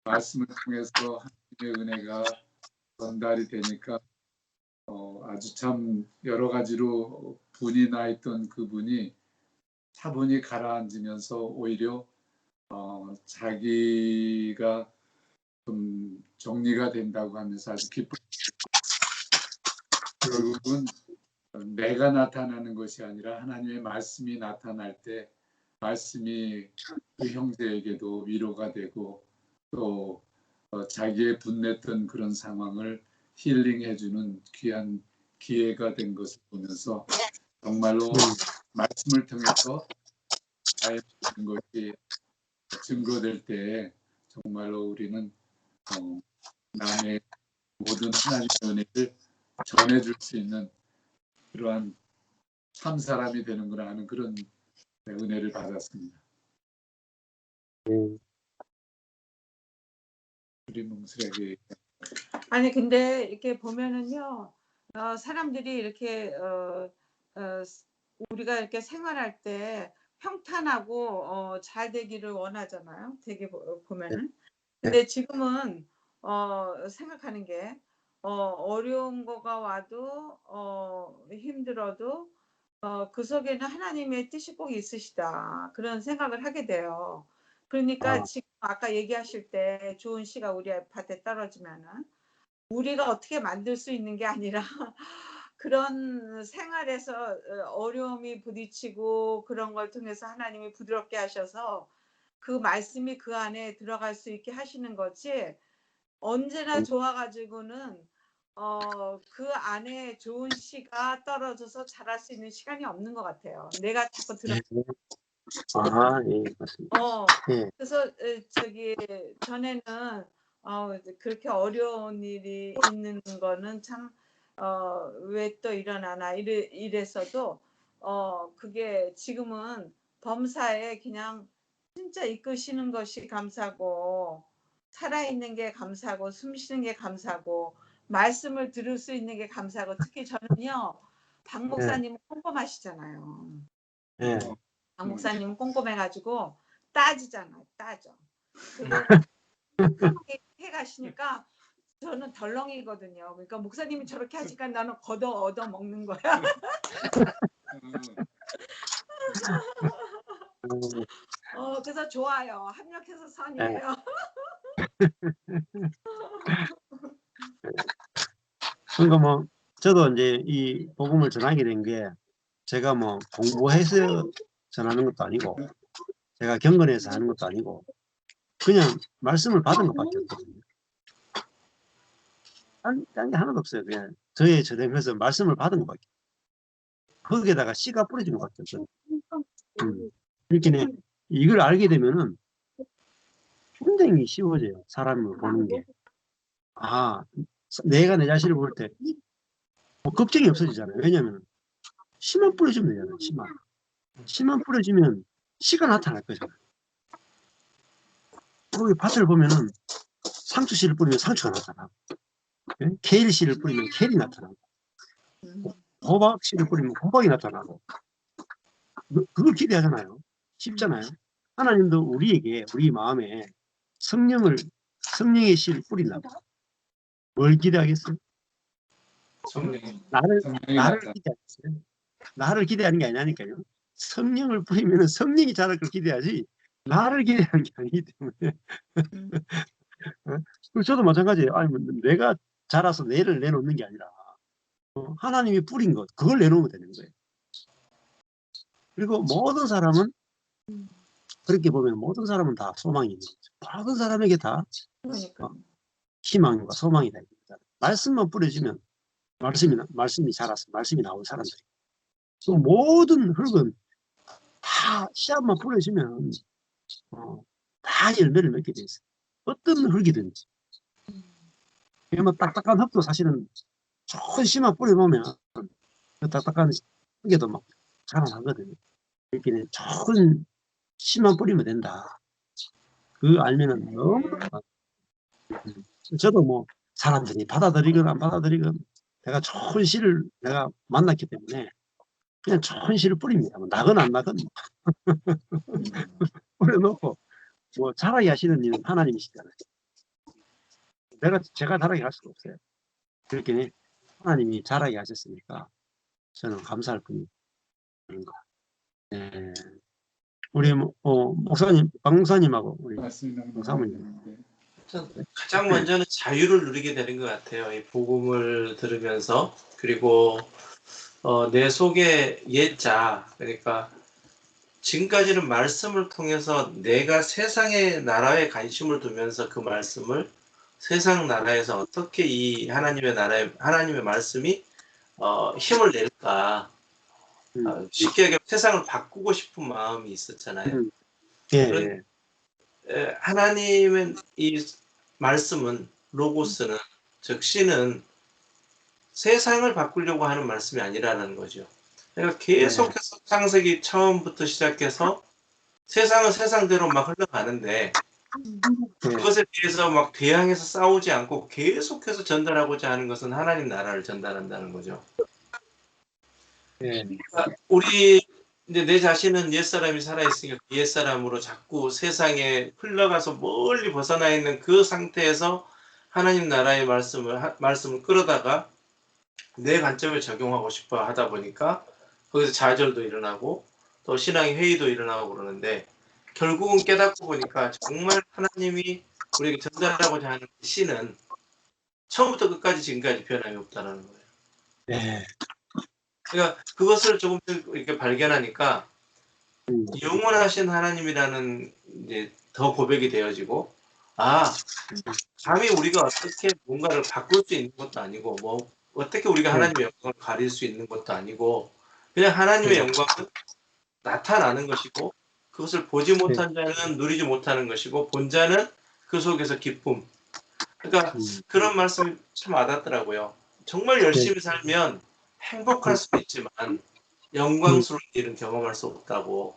말씀을 통해서 하나님의 은혜가 전달이 되니까 아주 참 여러 가지로 분이 나 있던 그분이 차분히 가라앉으면서 오히려 자기가 좀 정리가 된다고 하면서 아주 기쁜 결국은 내가 나타나는 것이 아니라 하나님의 말씀이 나타날 때 말씀이 그 형제에게도 위로가 되고 또 자기의 분냈던 그런 상황을 힐링해주는 귀한 기회가 된 것을 보면서 정말로 말씀을 통해서 나의 모든 것이 증거될 때에 정말로 우리는 남의 모든 하나님의 은혜를 전해줄 수 있는 그러한 참 사람이 되는구나 하는 그런 은혜를 받았습니다. 우리 몽슬에게 아니 근데 이렇게 보면은요, 사람들이 이렇게 우리가 이렇게 생활할 때 평탄하고 잘 되기를 원하잖아요. 되게 보면은. 근데 지금은 생각하는 게 어려운 거가 와도 힘들어도 그 속에는 하나님의 뜻이 꼭 있으시다. 그런 생각을 하게 돼요. 그러니까 지금 아까 얘기하실 때 좋은 씨가 우리 밭에 떨어지면은 우리가 어떻게 만들 수 있는 게 아니라 그런 생활에서 어려움이 부딪히고 그런 걸 통해서 하나님이 부드럽게 하셔서 그 말씀이 그 안에 들어갈 수 있게 하시는 거지, 언제나 좋아가지고는 그 안에 좋은 씨가 떨어져서 자랄 수 있는 시간이 없는 것 같아요. 내가 자꾸 들어. 예, 맞습니다. 예. 그래서 저기 전에는 그렇게 어려운 일이 있는 거는 참 왜 또 일어나나 이랬어도 그게 지금은 범사에 그냥 진짜 이끄시는 것이 감사고 살아있는 게 감사고 숨 쉬는 게 감사고 말씀을 들을 수 있는 게 감사고, 특히 저는요 박 목사님은 꼼꼼하시잖아요. 예. 박 목사님은 꼼꼼해가지고 따지잖아요. 따져. 해가시니까 저는 덜렁이거든요. 그러니까 목사님이 저렇게 하니까 나는 얻어 먹는 거야. 그래서 좋아요. 합력해서 선이에요. 그러니까 뭐 저도 이제 이 복음을 전하게 된 게 제가 뭐 공부해서 전하는 것도 아니고 제가 경건해서 하는 것도 아니고 그냥 말씀을 받은 것밖에 없거든요. 딴 게 하나도 없어요. 그냥 저의 저되면서 말씀을 받은 것밖에. 거기에다가 씨가 뿌려진 것밖에 없어요. 이렇게 이걸 알게 되면은 굉장히 쉬워져요. 사람을 보는 게. 내가 내 자신을 볼 때 뭐 걱정이 없어지잖아요. 왜냐면 씨만 뿌려주면 되잖아요. 씨만 뿌려주면 씨가 나타날 거잖아요. 거기 밭을 보면은 상추 씨를 뿌리면 상추가 나타나고, 케일 씨를 뿌리면 케일이 나타나고, 호박 씨를 뿌리면 호박이 나타나고, 그걸 기대하잖아요. 쉽잖아요. 하나님도 우리에게, 우리 마음에 성령의 씨를 뿌리려고 뭘 기대하겠어요? 나를 기대하겠어요? 나를 기대하는 게 아니니까요. 성령을 뿌리면 성령이 자랄 걸 기대하지 나를 기대하는 게 아니기 때문에. 저도 마찬가지예요. 아니, 내가 자라서 내를 내놓는 게 아니라 하나님이 뿌린 것, 그걸 내놓으면 되는 거예요. 그리고 모든 사람은 그렇게 보면 모든 사람은 다 소망이 있는 거죠. 모든 사람에게 다 희망과 소망이 다 있는 거잖아요. 말씀만 뿌려주면 말씀이 자라서 말씀이 나온 사람들. 그 모든 흙은 다 씨앗만 뿌려주면 다 열매를 맺게 돼 있어요. 어떤 흙이든지. 그러면 딱딱한 흙도 사실은 좋은 씨만 뿌려놓으면 그 딱딱한 흙에도 막 자라나거든요. 그러니까 좋은 씨만 뿌리면 된다. 그 알면은 너무 저도 뭐 사람들이 받아들이건 안 받아들이건 내가 좋은 씨를 내가 만났기 때문에 그냥 좋은 씨를 뿌립니다. 뭐 나건 안 나건 뿌려놓고 뭐 자라게 하시는 일은 하나님이시잖아요. 제가 자라게 할 수가 없어요. 그렇게 하나님이 자라게 하셨으니까 저는 감사할 뿐입니다. 네. 우리 목사님, 박목사님하고 우리 사모님. 가장 먼저는 자유를 누리게 되는 것 같아요. 이 복음을 들으면서. 그리고 내 속에 옛자, 그러니까 지금까지는 말씀을 통해서 내가 세상의 나라에 관심을 두면서 그 말씀을 세상 나라에서 어떻게 이 하나님의 말씀이 힘을 낼까. 쉽게 얘기하면 세상을 바꾸고 싶은 마음이 있었잖아요. 예. 하나님은 이 말씀은 로고스는 즉 신은 세상을 바꾸려고 하는 말씀이 아니라는 거죠. 그러니까 계속해서 창세기 처음부터 시작해서 세상은 세상대로 막 흘러가는데 그것에 대해서 막 대항해서 싸우지 않고 계속해서 전달하고자 하는 것은 하나님 나라를 전달한다는 거죠. 그러니까 우리 이제 내 자신은 옛사람이 살아있으니까 그 옛사람으로 자꾸 세상에 흘러가서 멀리 벗어나 있는 그 상태에서 하나님 나라의 말씀을 끌어다가 내 관점에 적용하고 싶어 하다 보니까 거기서 좌절도 일어나고 또 신앙의 회의도 일어나고 그러는데 결국은 깨닫고 보니까 정말 하나님이 우리에게 전달하고자 하는 신은 처음부터 끝까지 지금까지 변함이 없다는 거예요. 네. 그러니까 그것을 조금 이렇게 발견하니까 영원하신 하나님이라는 이제 더 고백이 되어지고 감히 우리가 어떻게 뭔가를 바꿀 수 있는 것도 아니고 뭐 어떻게 우리가 하나님의 영광을 가릴 수 있는 것도 아니고 그냥 하나님의 영광은 나타나는 것이고 그것을 보지 못한 자는 누리지 못하는 것이고 본 자는 그 속에서 기쁨. 그러니까 그런 말씀이 참 와닿더라고요. 정말 열심히 살면 행복할 수도 있지만 영광스러운 일은 경험할 수 없다고.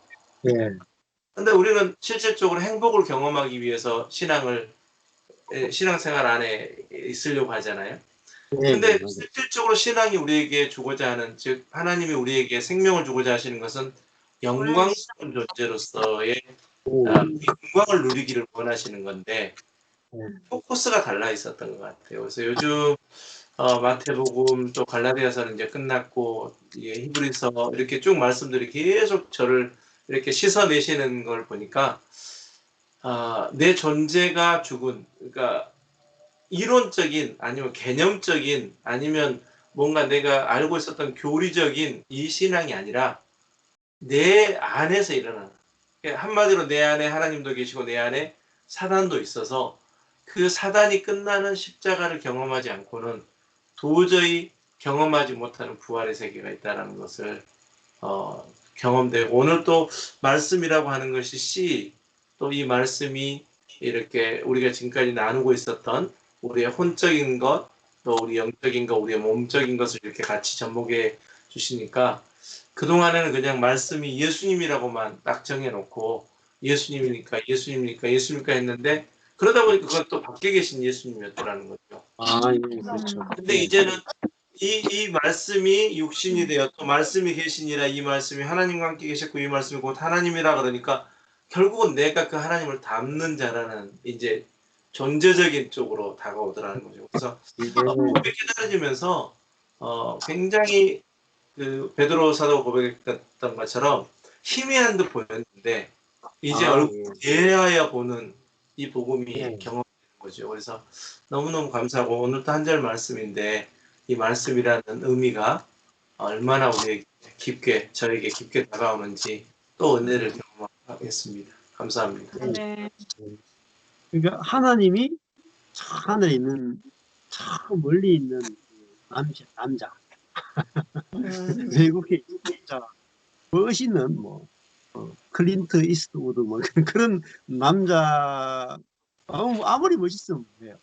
근데 우리는 실질적으로 행복을 경험하기 위해서 신앙생활 안에 있으려고 하잖아요. 근데 실질적으로 신앙이 우리에게 주고자 하는, 즉 하나님이 우리에게 생명을 주고자 하시는 것은 영광스러운 존재로서의 영광을 누리기를 원하시는 건데 포커스가 달라 있었던 것 같아요. 그래서 요즘 마태복음 또 갈라디아서는 이제 끝났고 히브리서 이렇게 쭉 말씀들이 계속 저를 이렇게 씻어내시는 걸 보니까 내 존재가 죽은, 그러니까 이론적인 아니면 개념적인 아니면 뭔가 내가 알고 있었던 교리적인 이 신앙이 아니라 내 안에서 일어나는, 한마디로 내 안에 하나님도 계시고 내 안에 사단도 있어서 그 사단이 끝나는 십자가를 경험하지 않고는 도저히 경험하지 못하는 부활의 세계가 있다는 것을 경험되고, 오늘 또 말씀이라고 하는 것이 또 이 말씀이 이렇게 우리가 지금까지 나누고 있었던 우리의 혼적인 것, 또 우리 영적인 것, 우리의 몸적인 것을 이렇게 같이 접목해 주시니까 그동안에는 그냥 말씀이 예수님이라고만 딱 정해놓고 예수님이니까 했는데 그러다 보니까 그것도 밖에 계신 예수님이었더라는 거죠. 그렇죠. 근데 이제는 이 말씀이 육신이 되어 또 말씀이 계시니라, 이 말씀이 하나님과 함께 계셨고 이 말씀이 곧 하나님이라 그러니까 결국은 내가 그 하나님을 닮는 자라는 이제 존재적인 쪽으로 다가오더라는 거죠. 그래서 고백이 깨달아지면서 굉장히 그 베드로 사도가 고백했던 것처럼 희미한 듯 보였는데 이제 얼굴 대하여 보는 이 복음이 경험되는 거죠. 그래서 너무너무 감사하고 오늘도 한 절 말씀인데 이 말씀이라는 의미가 얼마나 우리에게 깊게, 저에게 깊게 다가오는지 또 은혜를 경험하겠습니다. 감사합니다. 네. 그러니까 하나님이 하늘에 있는 저 멀리 있는 남자 외국에 진짜 멋있는 클린트 이스트우드 그런 남자 아무리 멋있으면 뭐예요.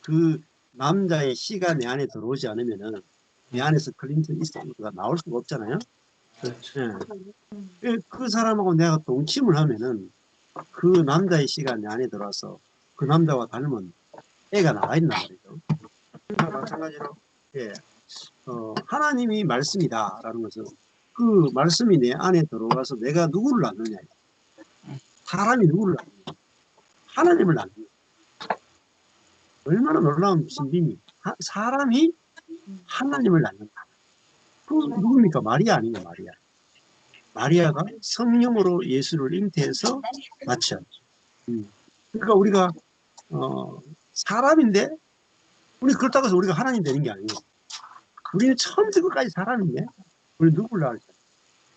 그 남자의 씨가 내 안에 들어오지 않으면은 내 안에서 클린트 이스트우드가 나올 수가 없잖아요. 그렇죠. 예. 그 사람하고 내가 동침을 하면은 그 남자의 씨가 내 안에 들어와서 그 남자와 닮은 애가 나와 있단 말이죠. 마찬가지로 예, 하나님이 말씀이다라는 것은 그 말씀이 내 안에 들어와서 내가 누구를 낳느냐, 사람이 누구를 낳느냐, 하나님을 낳느냐. 얼마나 놀라운 신비니. 사람이 하나님을 낳는다. 그 누굽니까? 마리아 아닌가, 마리아. 마리아가 성령으로 예수를 잉태해서 낳죠. 그러니까 우리가 사람인데 우리 그렇다고 해서 우리가 하나님 되는 게 아니에요. 우리는 처음부터 끝까지 사람인데 우리 누구를 낳을까?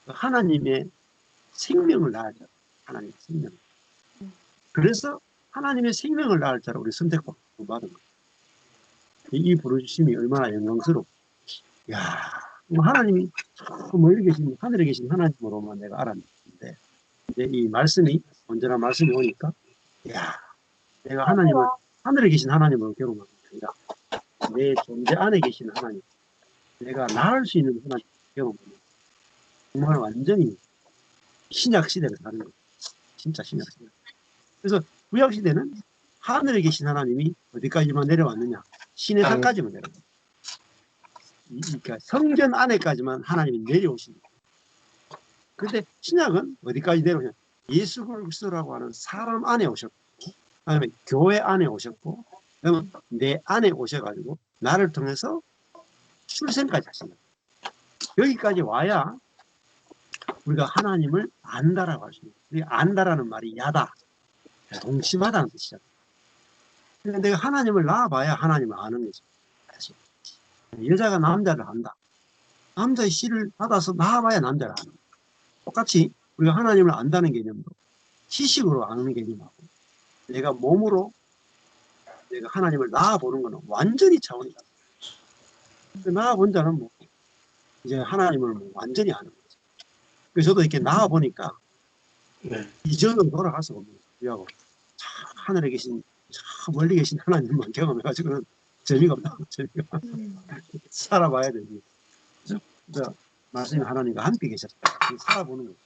하나님의 생명을 낳았죠. 하나님의 생명. 그래서 하나님의 생명을 낳을 자로 우리 선택받고 받은 거예요. 이 부르심이 얼마나 영광스럽고, 야, 하나님이 멀리 계신 하늘에 계신 하나님으로만 내가 알았는데 이제 이 말씀이 언제나 말씀이 오니까, 야, 내가 하나님을 하늘에 계신 하나님으로 경험하는 게 아니라 내 존재 안에 계신 하나님, 내가 낳을 수 있는 하나님 경험하는 정말 완전히 신약 시대를 사는 거예요. 진짜 신약 시대. 그래서 구약 시대는 하늘에 계신 하나님이 어디까지만 내려왔느냐? 신의 산까지만 내려왔어요. 그러니까 성전 안에까지만 하나님이 내려오신 거예요. 그런데 신약은 어디까지 내려오냐? 예수 그리스도라고 하는 사람 안에 오셨고, 그다음에 교회 안에 오셨고, 그다음에 내 안에 오셔가지고 나를 통해서 출생까지 하신 거예요. 여기까지 와야 우리가 하나님을 안다라고 하십니다. 안다라는 말이 야다, 동침하다는 뜻이잖아요. 그러니까 내가 하나님을 낳아봐야 하나님을 아는 거죠. 여자가 남자를 안다. 남자의 씨를 받아서 낳아봐야 남자를 아는 거예요. 똑같이 우리가 하나님을 안다는 개념도 지식으로 아는 개념하고 내가 몸으로 내가 하나님을 낳아보는 것은 완전히 차원이 다르다. 낳아본 자는 뭐 이제 하나님을 뭐 완전히 아는 거죠. 그래서 저도 이렇게 낳아보니까 네. 이전으로 돌아갈 수가 없는 거예요. 하늘에 계신 저 멀리 계신 하나님만 경험해가지고는 재미가 없다고. 재미가 살아봐야 되지. 그래서 말씀이 하나님과 함께 계셨다. 살아보는 거예요.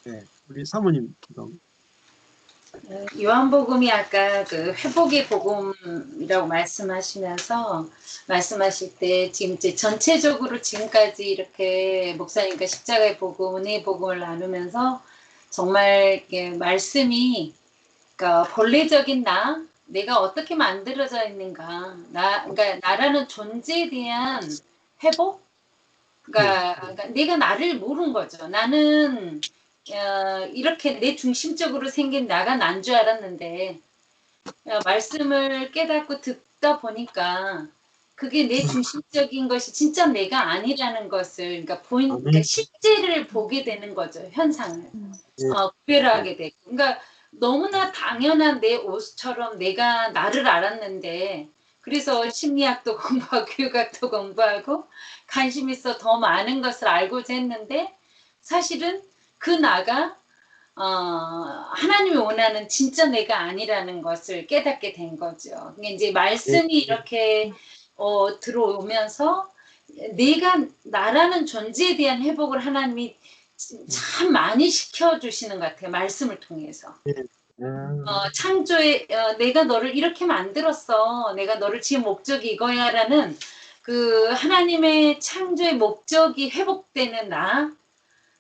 네, 우리 사모님 좀. 요한복음이 아까 그 회복의 복음이라고 말씀하시면서 말씀하실 때 지금 이제 전체적으로 지금까지 이렇게 목사님과 십자가의 복음, 은혜의 복음을 나누면서 정말 이렇게 말씀이 그러니까 본래적인 나, 내가 어떻게 만들어져 있는가, 그러니까 나라는 존재에 대한 회복, 그러니까 내가 나를 모르는 거죠. 나는 이렇게 내 중심적으로 생긴 나가 난 줄 알았는데 말씀을 깨닫고 듣다 보니까 그게 내 중심적인 것이 진짜 내가 아니라는 것을 그러니까 실제를 보게 되는 거죠. 현상을 구별하게 되고 그러니까 너무나 당연한 내 옷처럼 내가 나를 알았는데 그래서 심리학도 공부하고 교육학도 공부하고 관심 있어 더 많은 것을 알고자 했는데 사실은 그 나가 하나님이 원하는 진짜 내가 아니라는 것을 깨닫게 된 거죠. 그러니까 이제 말씀이 이렇게 들어오면서 내가 나라는 존재에 대한 회복을 하나님이 참 많이 시켜주시는 것 같아요. 말씀을 통해서. 창조에 내가 너를 이렇게 만들었어. 내가 너를 지은 목적이 이거야라는 그 하나님의 창조의 목적이 회복되는 나.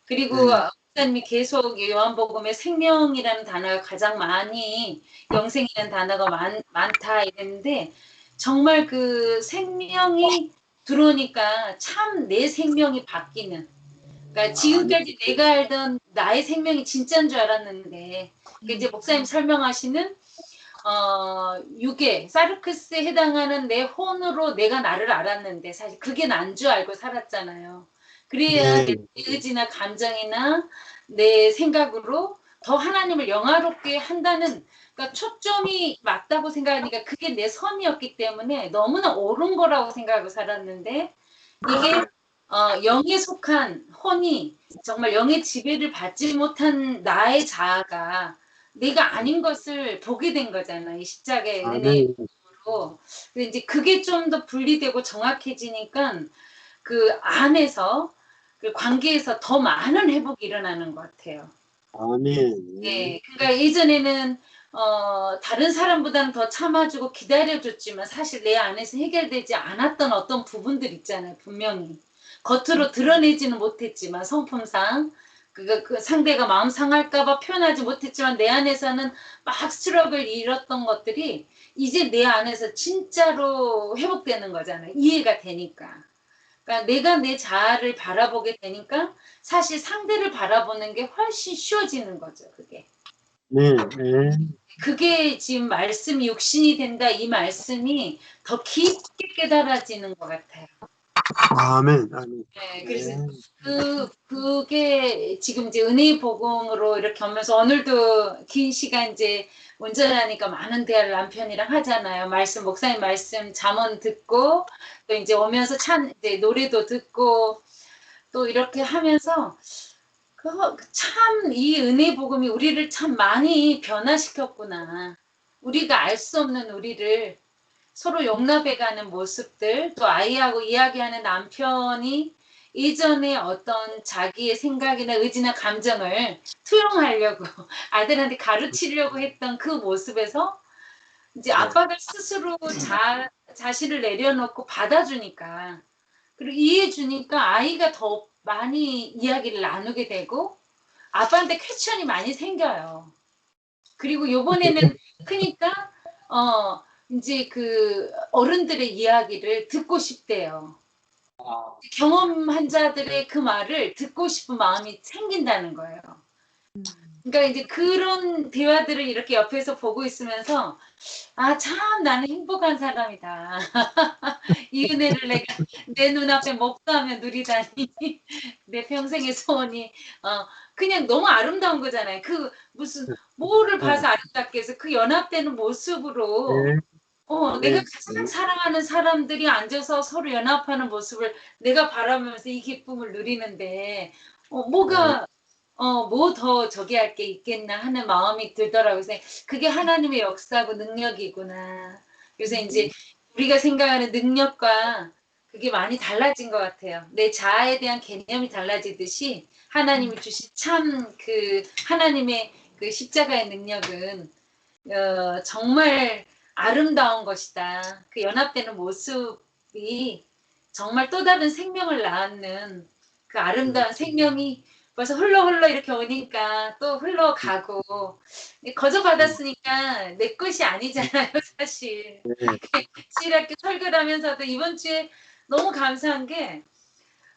그리고 목사님이 계속 요한복음에 생명이라는 단어가 가장 많이 영생이라는 단어가 많다 이랬는데 정말 그 생명이 들어오니까 참 내 생명이 바뀌는 그러니까 지금까지 내가 알던 나의 생명이 진짜인 줄 알았는데 이제 목사님 설명하시는 육에 사르크스에 해당하는 내 혼으로 내가 나를 알았는데 사실 그게 난 줄 알고 살았잖아요. 그래야 내 의지나 감정이나 내 생각으로 더 하나님을 영화롭게 한다는 그러니까 초점이 맞다고 생각하니까 그게 내 선이었기 때문에 너무나 옳은 거라고 생각하고 살았는데 이게 영에 속한 혼이 정말 영의 지배를 받지 못한 나의 자아가 내가 아닌 것을 보게 된 거잖아요. 이 십자가의 은혜로 근데 이제 그게 좀 더 분리되고 정확해지니까 그 안에서 그 관계에서 더 많은 회복이 일어나는 것 같아요. 아멘. 예, 그러니까 예전에는 다른 사람보다는 더 참아주고 기다려줬지만 사실 내 안에서 해결되지 않았던 어떤 부분들 있잖아요. 분명히 겉으로 드러내지는 못했지만 성품상 그 상대가 마음 상할까봐 표현하지 못했지만 내 안에서는 막 스트럭을 잃었던 것들이 이제 내 안에서 진짜로 회복되는 거잖아요. 이해가 되니까. 그러니까 내가 내 자아를 바라보게 되니까 사실 상대를 바라보는 게 훨씬 쉬워지는 거죠. 네, 네. 그게 지금 말씀이 육신이 된다 이 말씀이 더 깊게 깨달아지는 것 같아요. 아멘. 아멘. 네, 그래서 그게 지금 이제 은혜의 복음으로 이렇게 오면서 오늘도 긴 시간 이제 운전하니까 많은 대화를 남편이랑 하잖아요. 목사님 말씀 잠언 듣고 또 이제 오면서 이제 노래도 듣고 또 이렇게 하면서 참 이 은혜 복음이 우리를 참 많이 변화시켰구나. 우리가 알 수 없는 우리를 서로 용납해가는 모습들, 또 아이하고 이야기하는 남편이 이전에 어떤 자기의 생각이나 의지나 감정을 투영하려고 아들한테 가르치려고 했던 그 모습에서 이제 아빠가 스스로 자신을 내려놓고 받아주니까 그리고 이해해주니까 아이가 더 많이 이야기를 나누게 되고 아빠한테 퀘스천이 많이 생겨요. 그리고 요번에는 크니까 이제 그 어른들의 이야기를 듣고 싶대요. 경험한 자들의 그 말을 듣고 싶은 마음이 생긴다는 거예요. 그러니까 이제 그런 대화들을 이렇게 옆에서 보고 있으면서 참 나는 행복한 사람이다. 이 은혜를 내가 내 눈앞에 목도하며 누리다니 내 평생의 소원이 그냥 너무 아름다운 거잖아요. 그 무슨 뭐를 봐서 아름답게 해서 그 연합되는 모습으로 네. 내가 가장 사랑하는 사람들이 앉아서 서로 연합하는 모습을 내가 바라보면서 이 기쁨을 누리는데 뭐가 뭐 더 저기 할 게 있겠나 하는 마음이 들더라고요. 그래서 그게 하나님의 역사고 능력이구나. 그래서 이제 우리가 생각하는 능력과 그게 많이 달라진 것 같아요. 내 자아에 대한 개념이 달라지듯이 하나님이 주신 참 그 하나님의 그 십자가의 능력은 정말 아름다운 것이다. 그 연합되는 모습이 정말 또 다른 생명을 낳는 그 아름다운 생명이 벌써 흘러 이렇게 오니까 또 흘러가고 거저받았으니까 내 것이 아니잖아요, 사실. 이렇게 설교를 하면서도 이번 주에 너무 감사한 게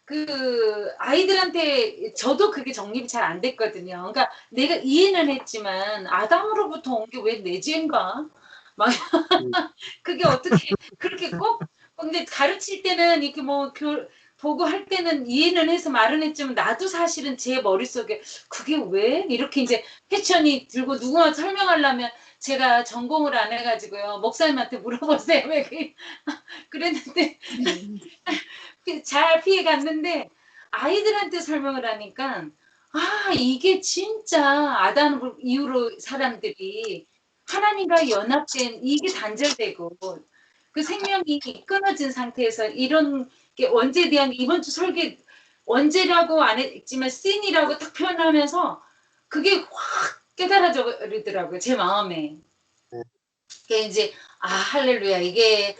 그 아이들한테 저도 그게 정립이 잘 안 됐거든요. 그러니까 내가 이해는 했지만 아담으로부터 온 게 왜 내 죄인가? 막 그게 어떻게 그렇게 꼭 근데 가르칠 때는 이렇게 뭐 보고 할 때는 이해는 해서 말은 했지만 나도 사실은 제 머릿속에 그게 왜 이렇게 이제 패션이 들고 누구한테 설명하려면 제가 전공을 안 해가지고요 목사님한테 물어보세요 왜 그랬는데 잘 피해 갔는데 아이들한테 설명을 하니까 이게 진짜 아담 이후로 사람들이 하나님과 연합된 이게 단절되고 그 생명이 끊어진 상태에서 이런 게 원죄에 대한 이번 주 설계 원죄라고 안 했지만 씬이라고 딱 표현하면서 그게 확 깨달아져 버리더라고요 제 마음에. 그게 이제 할렐루야 이게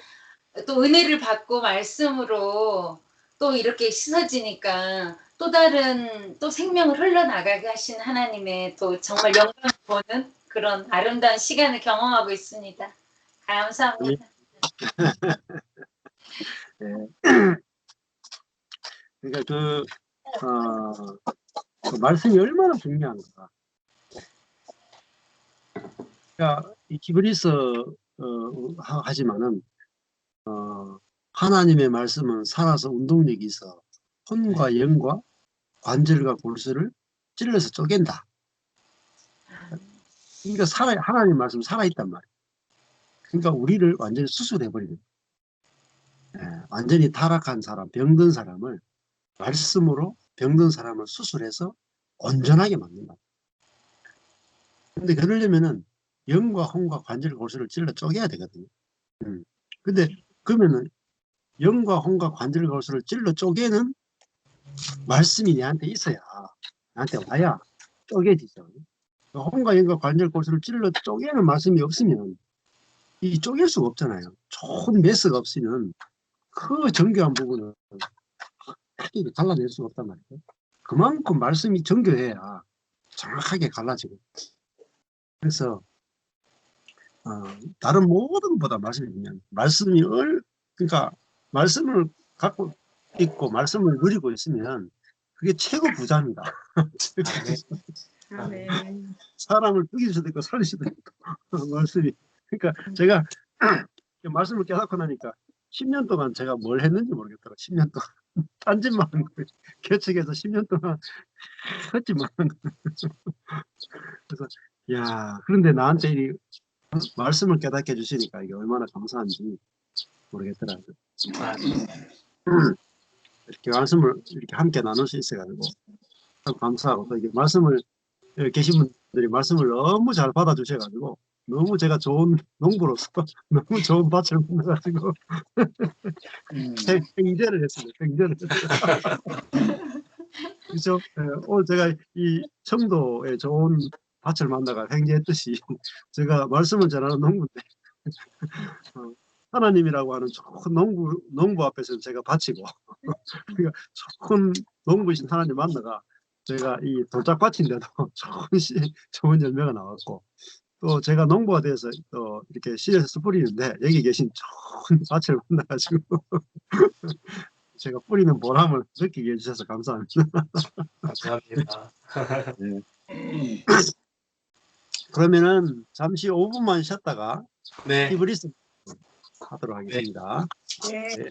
또 은혜를 받고 말씀으로 또 이렇게 씻어지니까 또 다른 또 생명을 흘러나가게 하신 하나님의 또 정말 영광을 보는 그런 아름다운 시간을 경험하고 있습니다. 감사합니다. 네. 그러니까 그 말씀이 얼마나 중요한가. 그러니까 이 히브리서 하지만은 하나님의 말씀은 살아서 운동력이 있어 혼과 영과 관절과 골수를 찔러서 쪼갠다. 그러니까 하나님 말씀 살아있단 말이에요. 그러니까 우리를 완전히 수술해버리는 거예요. 완전히 타락한 사람, 병든 사람을 말씀으로 병든 사람을 수술해서 온전하게 만든다. 근데 그러려면은 영과 혼과 관절 골수를 찔러 쪼개야 되거든요. 근데 그러면은 영과 혼과 관절 골수를 찔러 쪼개는 말씀이 내한테 있어야, 나한테 와야 쪼개지죠. 혼과 영과 관절 골수를 찔러 쪼개는 말씀이 없으면 이 쪼갤 수가 없잖아요. 좋은 메스가 없으면 그 정교한 부분을 크게 갈라낼 수가 없단 말이에요. 그만큼 말씀이 정교해야 정확하게 갈라지고. 그래서 다른 모든 것보다 말씀이 중요합니다. 말씀이 그러니까 말씀을 갖고 있고 말씀을 누리고 있으면 그게 최고 부자입니다. 아멘. 사람을 죽일 수도 있고 살릴 수도 있고 말씀이. 그러니까 제가 말씀을 깨닫고 나니까 10년 동안 제가 뭘 했는지 모르겠더라고요. 10년 동안 딴짓만 한 거예요. 개척해서 10년 동안 헛짓만 한 거예요. 그래서 야, 그런데 나한테 이 말씀을 깨닫게 해주시니까 이게 얼마나 감사한지 모르겠더라고요. 이렇게 말씀을 이렇게 함께 나눌 수 있어가지고 참 감사하고, 또 이게 말씀을 여기 계신 분들이 말씀을 너무 잘 받아주셔가지고 너무 제가 좋은 농부로서 너무 좋은 밭을 만나가지고 횡재를 했습니다. 횡재를 했어요. 그렇죠? 오늘 제가 이 청도에 좋은 밭을 만나가 횡재했듯이 제가 말씀을 전하는 농부인데 하나님이라고 하는 좋은 농부 앞에서는 제가 바치고 그러니까 좋은 농부이신 하나님 만나가 제가 이 돌짝밭인데도 좋은 열매가 나왔고, 또 제가 농부가 돼서 또 이렇게 씨앗을 뿌리는데 여기 계신 좋은 밭을 만나가지고 제가 뿌리는 보람을 느끼게 해주셔서 감사합니다. 감사합니다. 네. 그러면은 잠시 5분만 쉬었다가 네. 히브리서 하도록 하겠습니다. 네. 네.